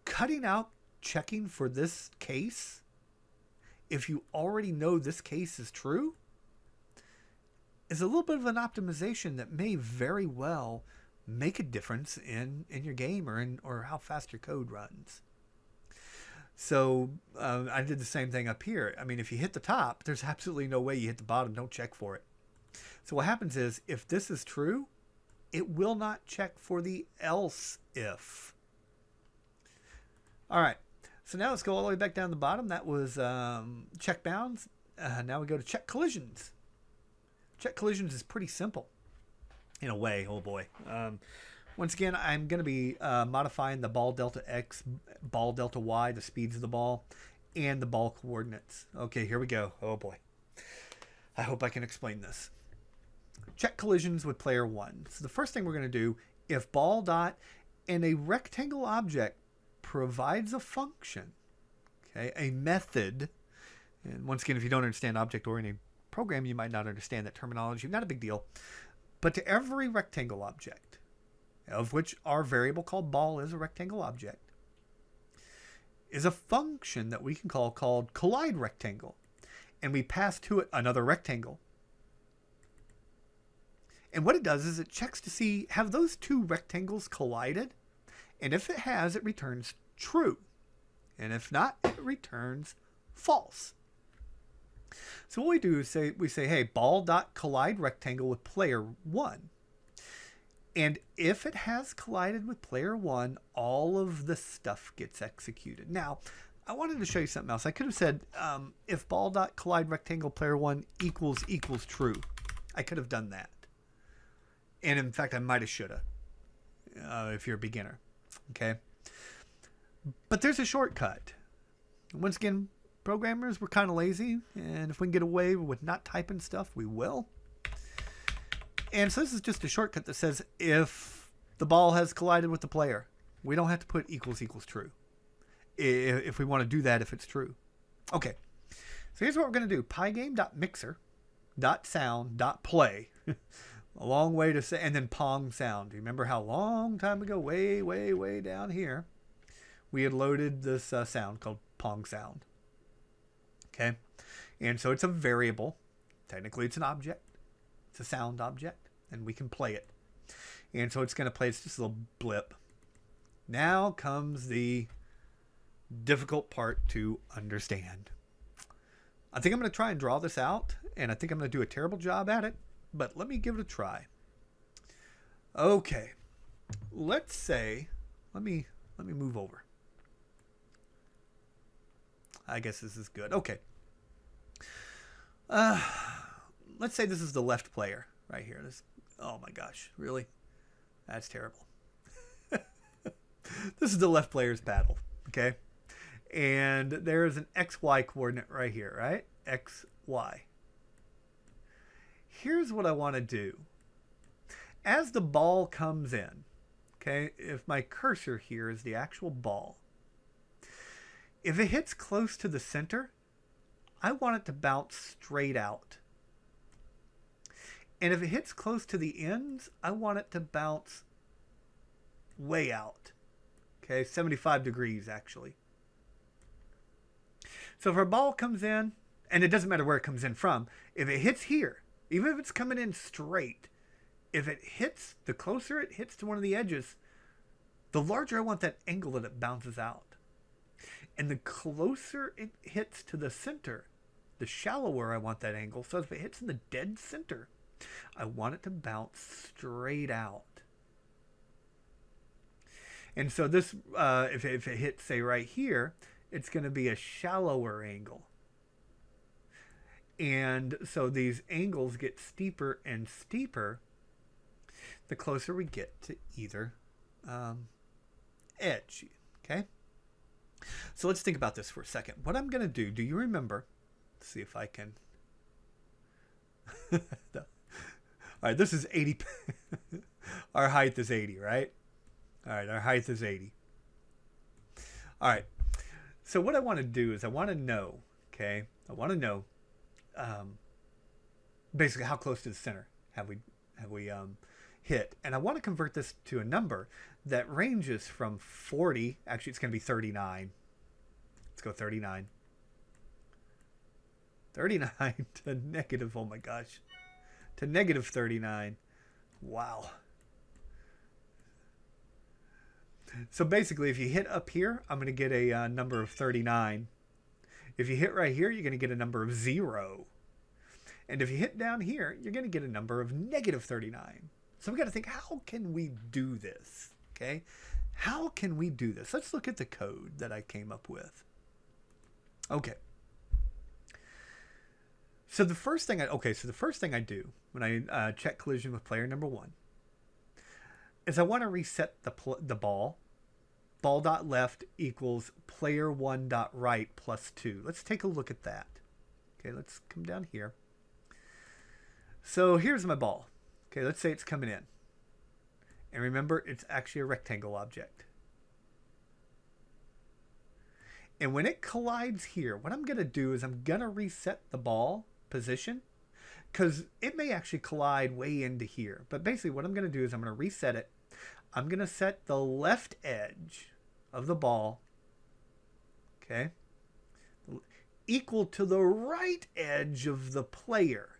cutting out checking for this case, if you already know this case is true, is a little bit of an optimization that may very well make a difference in your game or how fast your code runs. So I did the same thing up here. I mean, if you hit the top, there's absolutely no way you hit the bottom. Don't check for it. So what happens is, if this is true, it will not check for the else if. All right. So now let's go all the way back down the bottom. That was check bounds. Now we go to check collisions. Check collisions is pretty simple in a way. Oh boy. Once again, I'm going to be modifying the ball delta X, ball delta Y, the speeds of the ball, and the ball coordinates. Okay, here we go. Oh boy. I hope I can explain this. Check collisions with player 1. So the first thing we're going to do, if ball dot and a rectangle object provides a function, okay, a method, and once again, if you don't understand object-oriented program, you might not understand that terminology. Not a big deal. But to every rectangle object, of which our variable called ball is a rectangle object, is a function that we can call called collide rectangle. And we pass to it another rectangle. And what it does is it checks to see, have those two rectangles collided? And if it has, it returns true. And if not, it returns false. So what we do is we say, hey, ball dot collide rectangle with player 1. And if it has collided with player 1, all of the stuff gets executed. Now, I wanted to show you something else. I could have said, if ball dot collide rectangle player 1 equals true. I could have done that. And in fact, I might have should have, if you're a beginner. Okay. But there's a shortcut. Once again, programmers, we're kind of lazy. And if we can get away with not typing stuff, we will. And so this is just a shortcut that says if the ball has collided with the player, we don't have to put equals true. If we want to do that, if it's true. Okay. So here's what we're going to do. Pygame.mixer.sound.play. A long way to say, and then Pong sound. Do you remember how long time ago, way, way, way down here, we had loaded this sound called Pong sound. Okay. And so it's a variable. Technically, it's an object. It's a sound object, and we can play it. And so it's going to play, it's just a little blip. Now comes the difficult part to understand. I think I'm going to try and draw this out, and I think I'm going to do a terrible job at it, but let me give it a try. Okay. Let's say, let me move over. I guess this is good. Okay. Let's say this is the left player right here. Oh my gosh, really? That's terrible. This is the left player's paddle, okay? And there is an XY coordinate right here, right? XY. Here's what I want to do. As the ball comes in, okay, if my cursor here is the actual ball, if it hits close to the center, I want it to bounce straight out. And if it hits close to the ends, I want it to bounce way out. Okay, 75 degrees actually. So if our ball comes in, and it doesn't matter where it comes in from, if it hits here, even if it's coming in straight, if it hits, the closer it hits to one of the edges, the larger I want that angle that it bounces out. And the closer it hits to the center, the shallower I want that angle. So if it hits in the dead center, I want it to bounce straight out. And so this, if it hits, say, right here, it's going to be a shallower angle. And so these angles get steeper and steeper the closer we get to either edge. Okay? So let's think about this for a second. What I'm going to do you remember? Let's see if I can. No. All right, this is 80. Our height is 80, right? All right, our height is 80. All right. So what I want to do is I want to know, okay? I want to know basically how close to the center have we hit. And I want to convert this to a number that ranges from 40. Actually, it's going to be 39. Let's go 39. 39 to negative, oh my gosh. To negative 39. Wow. So basically, if you hit up here, I'm going to get a number of 39. If you hit right here, you're going to get a number of 0. And if you hit down here, you're going to get a number of negative 39. So we got to think, how can we do this? Okay? How can we do this? Let's look at the code that I came up with. Okay. So the first thing I do when I check collision with player number 1 is I want to reset the ball. Ball.left equals player1.right plus 2. Let's take a look at that. Okay, let's come down here. So here's my ball. Okay, let's say it's coming in. And remember, it's actually a rectangle object. And when it collides here, what I'm going to do is I'm going to reset the ball position, because it may actually collide way into here. But basically what I'm going to do is I'm going to reset it. I'm going to set the left edge of the ball, okay, equal to the right edge of the player,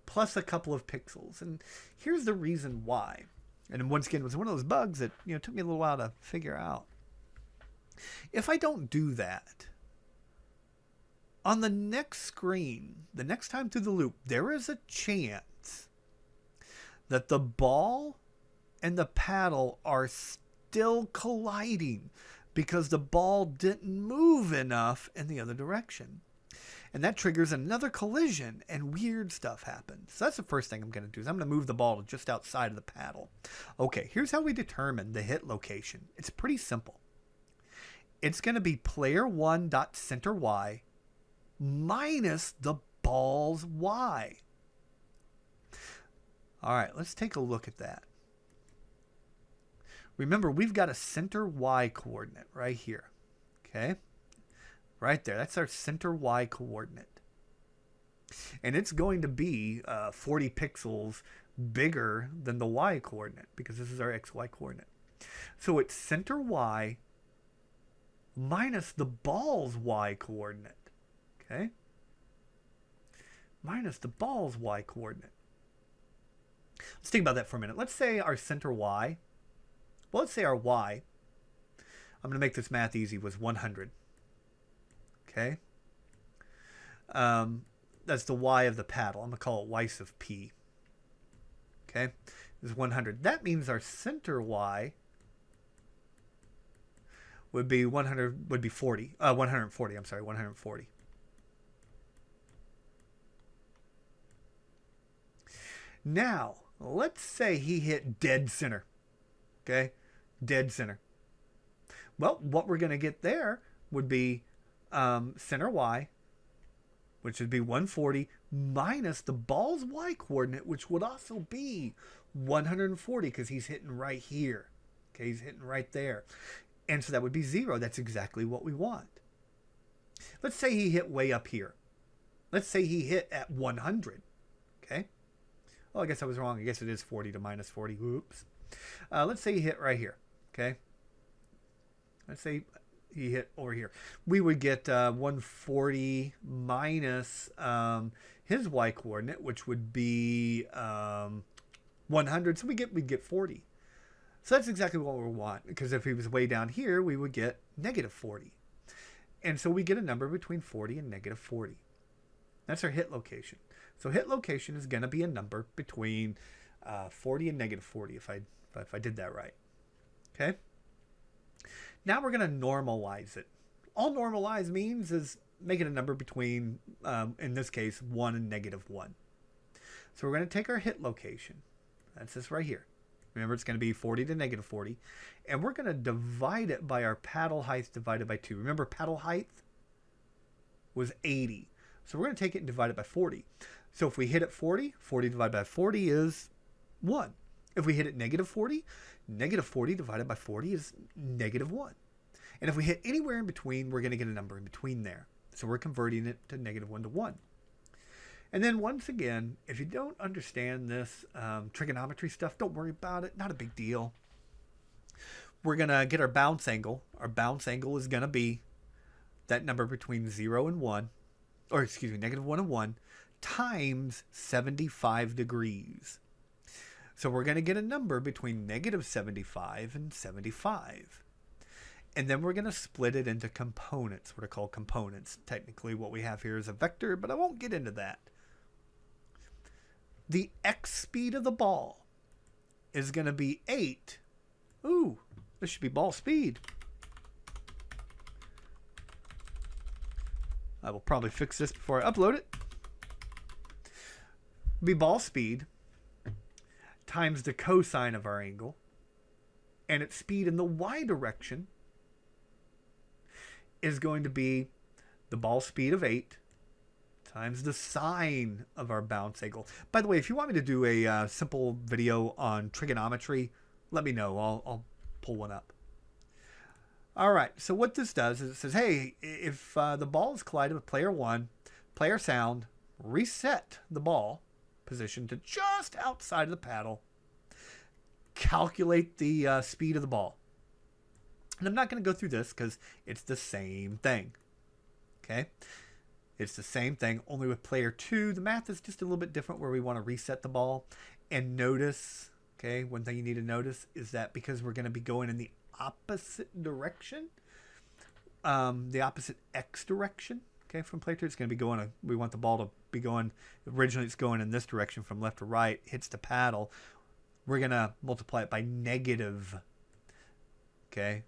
plus a couple of pixels. And here's the reason why. And once again, it was one of those bugs that, took me a little while to figure out. If I don't do that, on the next screen, the next time through the loop, there is a chance that the ball and the paddle are still colliding because the ball didn't move enough in the other direction. And that triggers another collision and weird stuff happens. So that's the first thing I'm going to do is I'm going to move the ball to just outside of the paddle. Okay, here's how we determine the hit location. It's pretty simple. It's going to be player1.center Y minus the ball's Y. All right, let's take a look at that. Remember, we've got a center Y coordinate right here. Okay? Right there. That's our center Y coordinate. And it's going to be 40 pixels bigger than the Y coordinate because this is our XY coordinate. So it's center Y minus the ball's Y coordinate. Okay? Minus the ball's Y coordinate. Let's think about that for a minute. Let's say our center Y, well, let's say our Y, I'm going to make this math easy, was 100. Okay? That's the Y of the paddle. I'm going to call it Y sub P. Okay? Is 100. That means our center Y would be 140. 140, I'm sorry, 140. Now, let's say he hit dead center. Okay? Dead center. Well, what we're going to get there would be center Y, which would be 140, minus the ball's Y coordinate, which would also be 140 because he's hitting right here. Okay, he's hitting right there. And so that would be 0. That's exactly what we want. Let's say he hit way up here. Let's say he hit at 100. Okay? Oh, I guess I was wrong. I guess it is 40 to minus 40. Oops. Let's say he hit right here. Okay? Let's say he hit over here. We would get 140 minus his Y coordinate, which would be 100. So we'd get 40. So that's exactly what we want, because if he was way down here, we would get negative 40. And so we get a number between 40 and negative 40. That's our hit location. So hit location is going to be a number between 40 and negative 40, if I did that right. Okay? Now we're going to normalize it. All normalize means is making a number between, in this case, 1 and negative 1. So we're going to take our hit location. That's this right here. Remember, it's going to be 40 to negative 40. And we're going to divide it by our paddle height divided by 2. Remember, paddle height was 80. So we're going to take it and divide it by 40. So if we hit at 40, 40 divided by 40 is 1. If we hit at negative 40 divided by 40 is negative 1. And if we hit anywhere in between, we're going to get a number in between there. So we're converting it to negative 1 to 1. And then once again, if you don't understand this trigonometry stuff, don't worry about it. Not a big deal. We're going to get our bounce angle. Our bounce angle is going to be that number between 0 and 1, or excuse me, negative 1 and 1, times 75 degrees. So we're going to get a number between negative 75 and 75. And then we're going to split it into components, what are called components. Technically, what we have here is a vector, but I won't get into that. The x speed of the ball is going to be 8. Ooh, This should be ball speed. I will probably fix this before I upload it. Be ball speed times the cosine of our angle, and its speed in the y direction is going to be the ball speed of 8 times the sine of our bounce angle. By the way, if you want me to do a simple video on trigonometry, let me know. I'll pull one up. All right, so what this does is it says, hey, if the ball is collided with player 1, player sound, reset the ball position to just outside of the paddle, calculate the speed of the ball. And I'm not going to go through this because it's the same thing. Okay? It's the same thing, only with player 2. The math is just a little bit different where we want to reset the ball. And notice, okay, one thing you need to notice is that because we're going to be going in the opposite direction, the opposite x direction, okay, from player 2, it's going to be going, we want the ball to be going, originally it's going in this direction from left to right, hits the paddle. We're going to multiply it by negative, okay,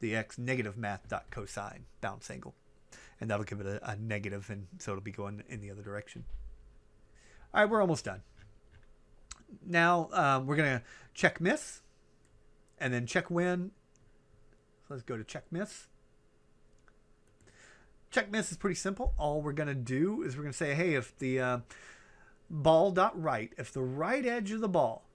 the x negative math dot cosine bounce angle. And that'll give it a negative, and so it'll be going in the other direction. All right, we're almost done. Now we're going to check miss and then check win. So let's go to check miss. Check miss is pretty simple. All we're going to do is we're going to say, hey, if the ball dot right, if the right edge of the ball,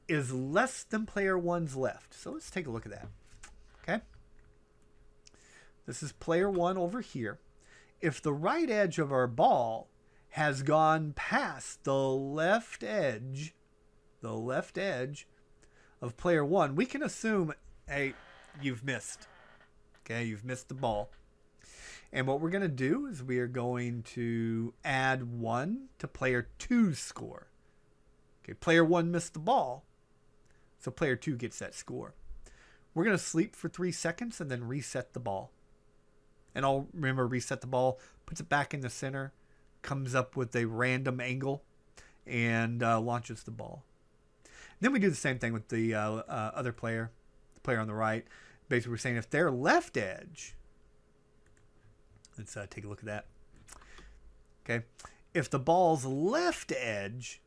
is less than player 1's left. So let's take a look at that. Okay. This is player 1 over here. If the right edge of our ball has gone past the left edge of player 1, we can assume, hey, you've missed. Okay, you've missed the ball. And what we're going to do is we are going to add 1 to player 2's score. Okay, player 1 missed the ball, so player 2 gets that score. We're going to sleep for 3 seconds and then reset the ball. And I'll remember, reset the ball, puts it back in the center, comes up with a random angle, and launches the ball. Then we do the same thing with the other player, the player on the right. Basically, we're saying if their left edge, let's take a look at that. Okay, if the ball's left edge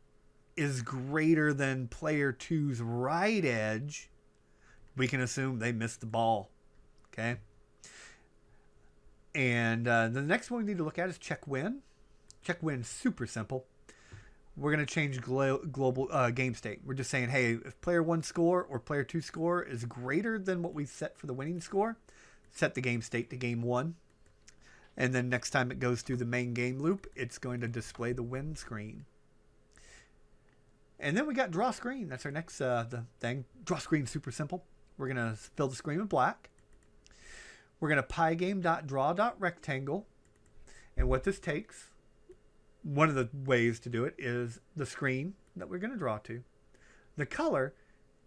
is greater than player 2's right edge, we can assume they missed the ball. Okay. And the next one we need to look at is check win. Check win, super simple. We're going to change global game state. We're just saying, hey, if player 1 score or player 2 score is greater than what we set for the winning score, set the game state to game 1. And then next time it goes through the main game loop, it's going to display the win screen. And then we got draw screen. That's our next the thing. Draw screen, super simple. We're going to fill the screen with black. We're going to pygame.draw.rectangle. And what this takes, one of the ways to do it is the screen that we're going to draw to, the color,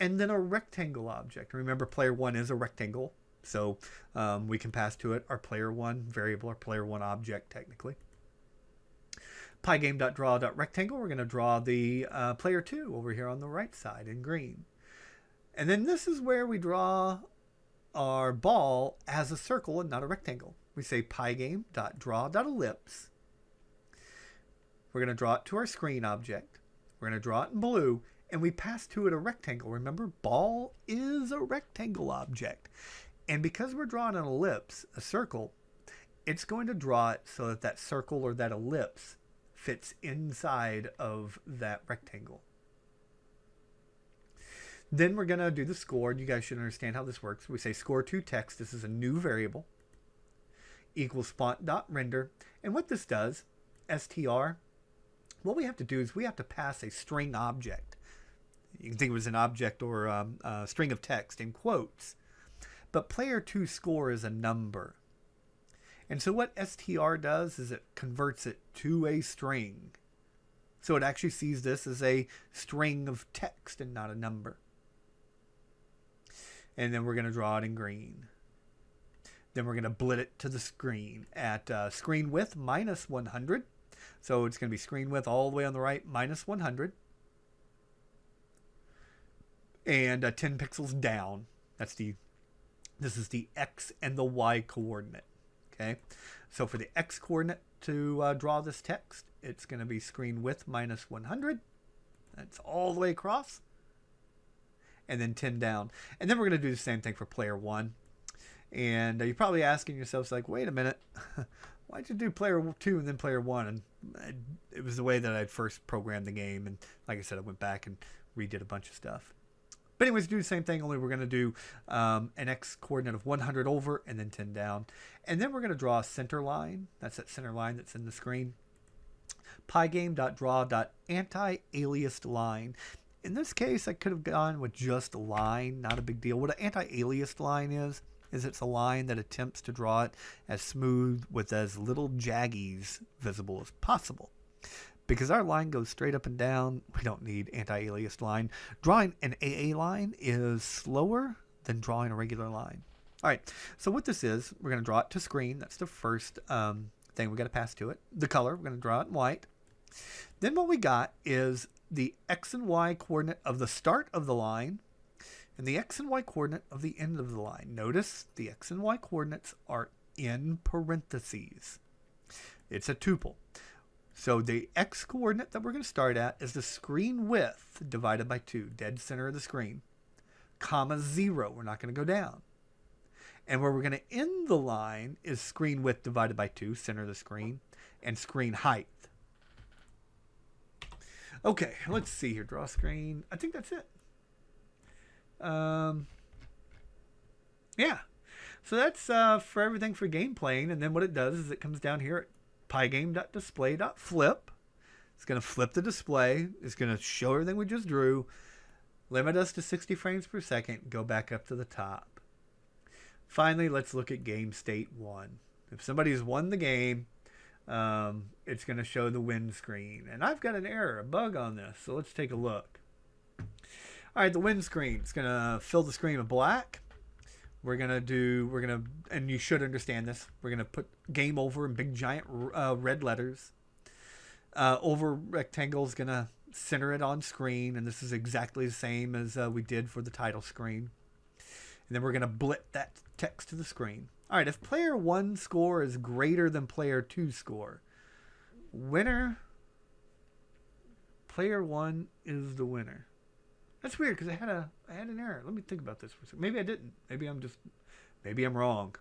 and then a rectangle object. Remember, player 1 is a rectangle, so we can pass to it our player 1 variable, our player 1 object, technically. Pygame.draw.rectangle, we're going to draw the player 2 over here on the right side in green. And then this is where we draw our ball as a circle and not a rectangle. We say pygame.draw.ellipse. We're going to draw it to our screen object. We're going to draw it in blue, and we pass to it a rectangle. Remember, ball is a rectangle object. And because we're drawing an ellipse, a circle, it's going to draw it so that that circle or that ellipse fits inside of that rectangle. Then we're going to do the score. You guys should understand how this works. We say score2text. This is a new variable. Equals font.render. And what this does, str, what we have to do is we have to pass a string object. You can think of it as an object or a string of text in quotes. But player 2 score is a number. And so what str does is it converts it to a string. So it actually sees this as a string of text and not a number. And then we're going to draw it in green. Then we're going to blit it to the screen at screen width minus 100. So it's going to be screen width all the way on the right minus 100. and 10 pixels down. This is the X and the Y coordinate. Okay, so for the X coordinate to draw this text, it's going to be screen width minus 100. That's all the way across. And then 10 down. And then we're going to do the same thing for player 1. And you're probably asking yourselves, like, wait a minute, why'd you do player 2 and then player 1? And it was the way that I'd first programmed the game. And like I said, I went back and redid a bunch of stuff. But anyways, do the same thing, only we're going to do an X coordinate of 100 over and then 10 down. And then we're going to draw a center line. That's that center line that's in the screen. Pygame.draw.anti-aliased line. In this case, I could have gone with just a line, not a big deal. What an anti-aliased line is it's a line that attempts to draw it as smooth with as little jaggies visible as possible. Because our line goes straight up and down, we don't need anti-aliased line. Drawing an AA line is slower than drawing a regular line. All right, so what this is, we're going to draw it to screen. That's the first thing we got to pass to it. The color, we're going to draw it in white. Then what we got is the X and Y coordinate of the start of the line and the X and Y coordinate of the end of the line. Notice the X and Y coordinates are in parentheses. It's a tuple. So the X coordinate that we're going to start at is the screen width divided by 2, dead center of the screen, comma 0. We're not going to go down. And where we're going to end the line is screen width divided by 2, center of the screen, and screen height. Okay, let's see here. Draw screen. I think that's it. Yeah. So that's for everything for game playing. And then what it does is it comes down here at pygame.display.flip. It's going to flip the display. It's going to show everything we just drew. Limit us to 60 frames per second. Go back up to the top. Finally, let's look at game state 1. If somebody's won the game, it's going to show the win screen. And I've got an error, a bug on this. So let's take a look. All right, the win screen. It's going to fill the screen with black. And you should understand this. We're going to put game over in big giant red letters. Over rectangle is going to center it on screen. And this is exactly the same as we did for the title screen. And then we're going to blip that text to the screen. All right, if player 1 score is greater than player 2 score, winner, player 1 is the winner. That's weird because I had an error. Let me think about this for a second. Maybe I didn't. Maybe I'm wrong.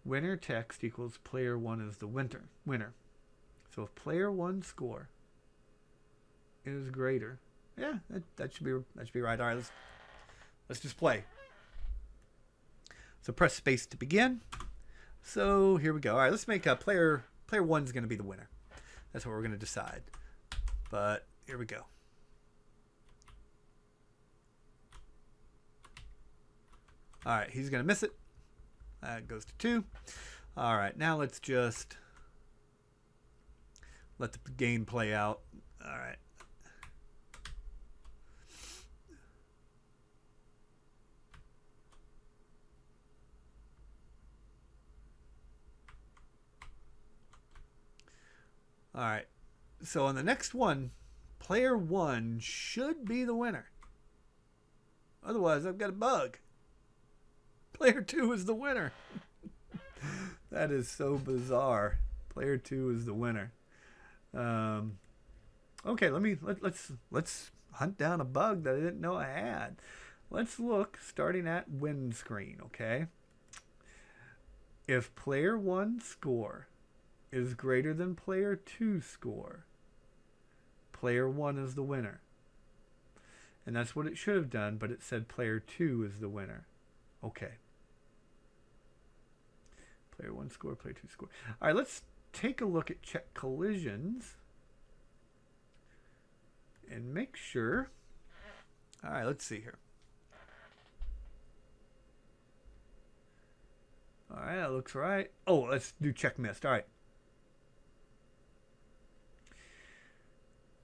Winner text equals player 1 is the winner. So if player 1 score is greater, yeah, that should be right. All right, let's just play. So press space to begin. So here we go. All right, let's make player 1 is going to be the winner. That's what we're going to decide. But here we go. All right, he's going to miss it. That goes to 2. All right, now let's just let the game play out. All right. All right, so on the next one, player 1 should be the winner. Otherwise, I've got a bug. Player 2 is the winner. That is so bizarre. Player 2 is the winner. Okay, let's hunt down a bug that I didn't know I had. Let's look starting at win screen, okay? If player 1 score is greater than player 2 score, player 1 is the winner. And that's what it should have done, but it said player 2 is the winner. Okay. Player 1 score, player 2 score. All right, let's take a look at check collisions and make sure. All right, let's see here. All right, that looks right. Oh, let's do check missed. All right.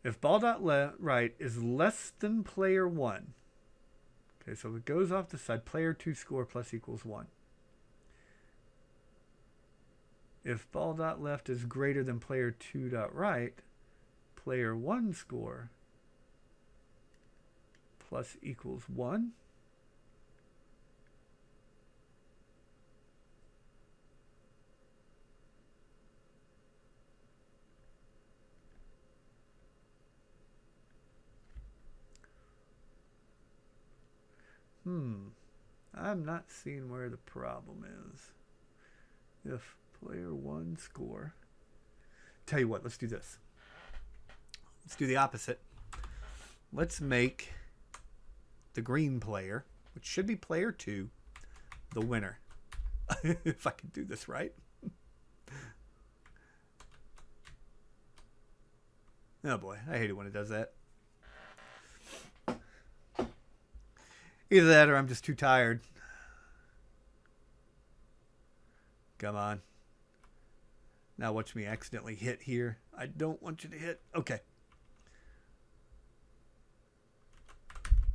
If ball.right is less than player 1, okay, so if it goes off the side, player 2 score plus equals 1. If ball.left is greater than player 2.right, player 1 score plus equals 1. I'm not seeing where the problem is. If player 1 score. Tell you what, let's do this. Let's do the opposite. Let's make the green player, which should be player 2, the winner. If I can do this right. Oh boy, I hate it when it does that. Either that or I'm just too tired. Come on. Now watch me accidentally hit here. I don't want you to hit. Okay.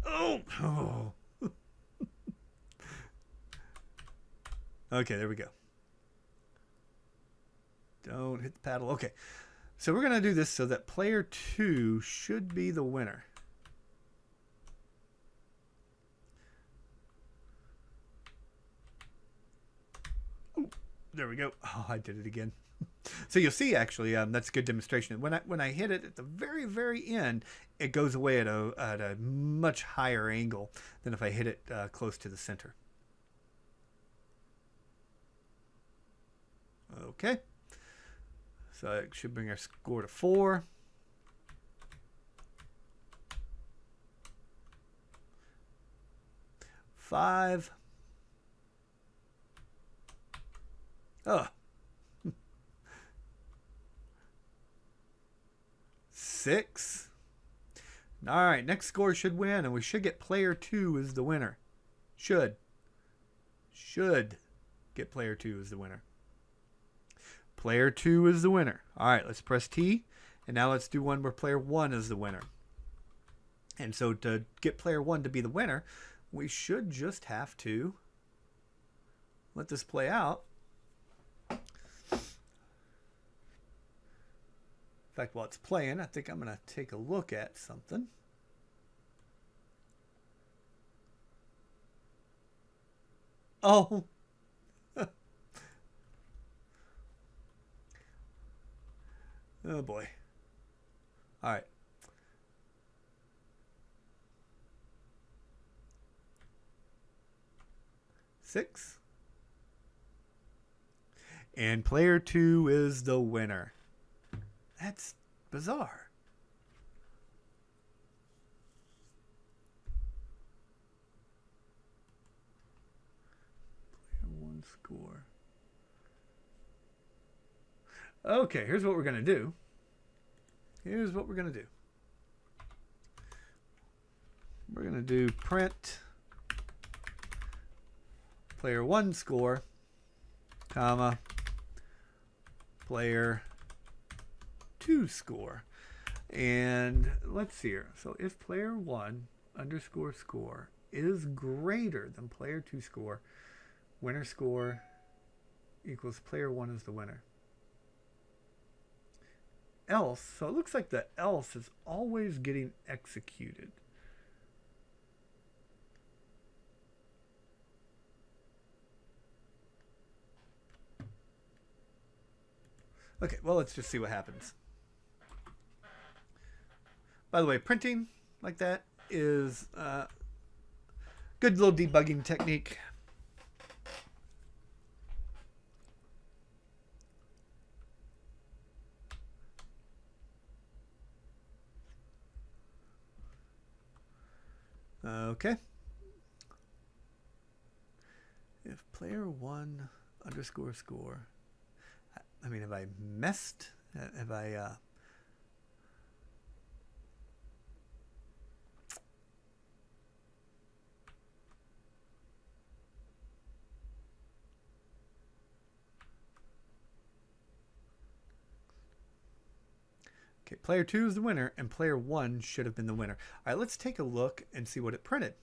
Oh. Okay, there we go. Don't hit the paddle. Okay. So we're going to do this so that player 2 should be the winner. Ooh, there we go. Oh, I did it again. So you'll see, actually, that's a good demonstration. When I hit it at the very, very end, it goes away at a much higher angle than if I hit it close to the center. Okay. So it should bring our score to 4. Five. Oh. 6. All right, next score should win, and we should get player 2 as the winner. Should get player 2 as the winner. Player 2 is the winner. All right, let's press T, and now let's do one where player 1 is the winner. And so to get player 1 to be the winner, we should just have to let this play out. In fact, while it's playing, I think I'm going to take a look at something. Oh. Oh boy. All right. Six. And player 2 is the winner. That's bizarre. Player 1 score. Okay, here's what we're going to do. We're going to do print player 1 score, comma, player 2 score. And let's see here. So if player 1 underscore score is greater than player 2 score, winner score equals player 1 is the winner. Else, so it looks like the else is always getting executed. Okay, well, let's just see what happens. By the way, printing like that is a good little debugging technique. Okay. If player 1 underscore score, I mean, have I messed? Have I Okay, player 2 is the winner, and player 1 should have been the winner. All right, let's take a look and see what it printed.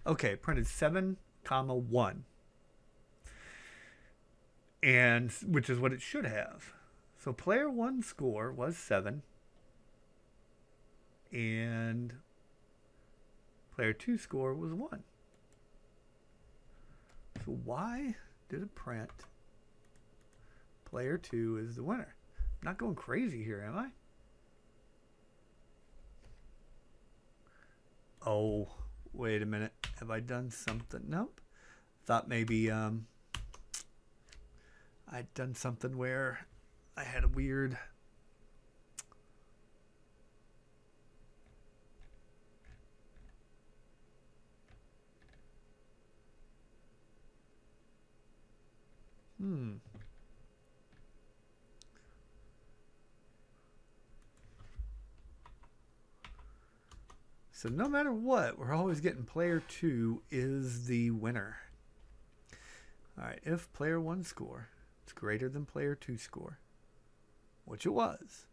Okay, it printed 7, comma 1. And which is what it should have. So player 1 score was 7. And player 2 score was 1. So why did it print player 2 is the winner? I'm not going crazy here, am I? Oh, wait a minute. Have I done something? Nope. Thought maybe I'd done something where I had a weird... So no matter what, we're always getting player 2 is the winner. All right, if player 1 score is greater than player 2 score, which it was,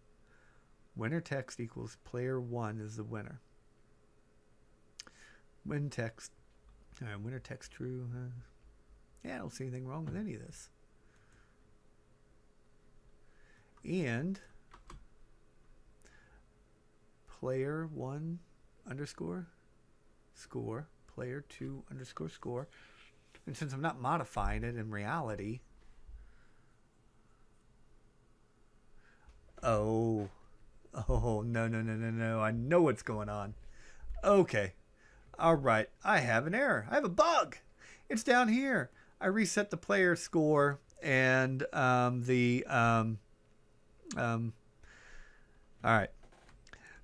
winner text equals player 1 is the winner. Win text, all right, winner text true. Yeah, I don't see anything wrong with any of this. And player 1 underscore score, player 2 underscore score. And since I'm not modifying it in reality, no, I know what's going on. Okay, all right, I have an error. I have a bug. It's down here. I reset the player score and all right.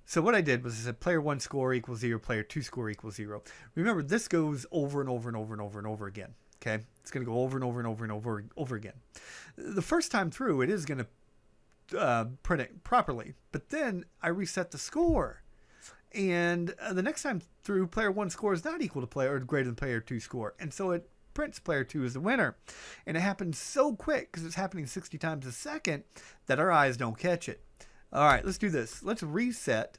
So what I did was I said player 1 score equals 0, player 2 score equals 0. Remember, this goes over and over and over and over and over again. Okay, it's going to go over and over and over and over again. The first time through, it is going to print it properly, but then I reset the score, and the next time through, player 1 score is not equal to player or greater than player 2 score, and so it prints player 2 as the winner. And it happens so quick because it's happening 60 times a second that our eyes don't catch it. All right, let's do this. Let's reset,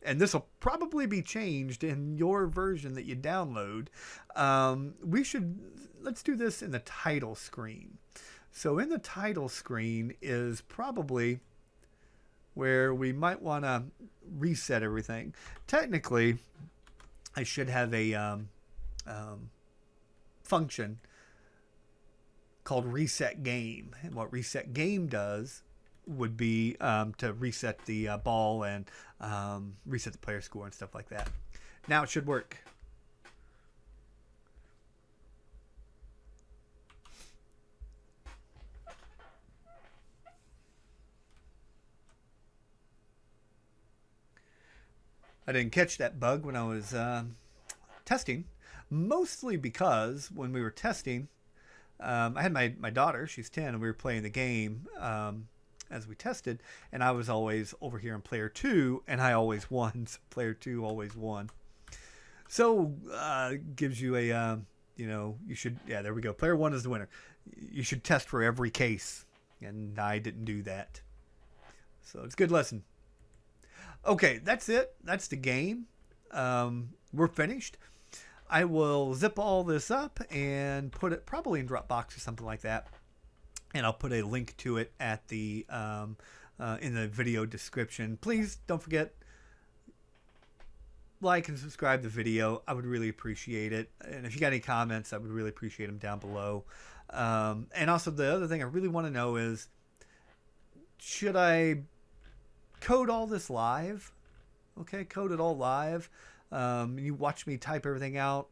and this will probably be changed in your version that you download. Let's do this in the title screen. So in the title screen is probably where we might want to reset everything. Technically, I should have a function called reset game. And what reset game does would be to reset the ball and reset the player score and stuff like that. Now it should work. I didn't catch that bug when I was testing, mostly because when we were testing, I had my daughter, she's 10, and we were playing the game as we tested, and I was always over here in player 2, and I always won. So player 2 always won. So gives you a, you should, yeah, there we go. Player 1 is the winner. You should test for every case, and I didn't do that. So it's a good lesson. Okay, that's it. That's the game. We're finished. I will zip all this up and put it probably in Dropbox or something like that. And I'll put a link to it at the in the video description. Please don't forget, like and subscribe to the video. I would really appreciate it. And if you got any comments, I would really appreciate them down below. And also the other thing I really want to know is, should I code all this live? Okay, code it all live. You watch me type everything out,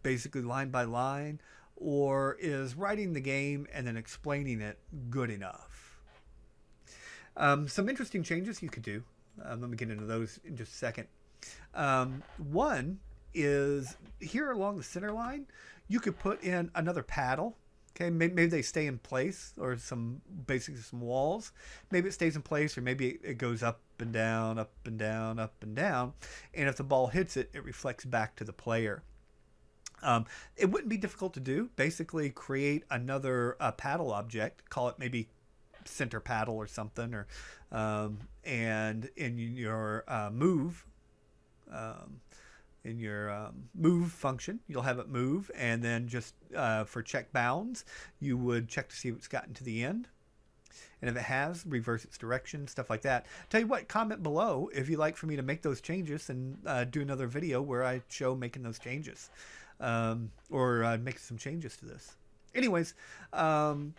basically line by line, or is writing the game and then explaining it good enough? Some interesting changes you could do. Let me get into those in just a second. One is here along the center line, you could put in another paddle. Okay, maybe they stay in place, or basically some walls. Maybe it stays in place, or maybe it goes up and down, up and down, up and down. And if the ball hits it, it reflects back to the player. It wouldn't be difficult to do. Basically, create another paddle object, call it maybe center paddle or something, or and in your move, in your move function, you'll have it move, and then just for check bounds, you would check to see if it's gotten to the end. And if it has, reverse its direction, stuff like that. Tell you what, comment below if you'd like for me to make those changes and do another video where I show making those changes. Or make some changes to this. Anyways,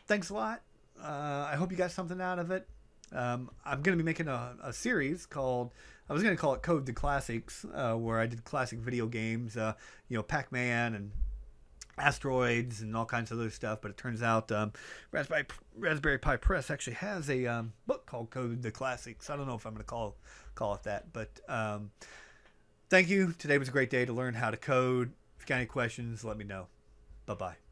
thanks a lot. I hope you got something out of it. I'm going to be making a series called, I was going to call it Code the Classics, where I did classic video games, you know, Pac-Man and asteroids and all kinds of other stuff. But it turns out Raspberry Pi Press actually has a book called Code the Classics. I don't know if I'm going to call it that. But thank you. Today was a great day to learn how to code. If you got any questions, let me know. Bye-bye.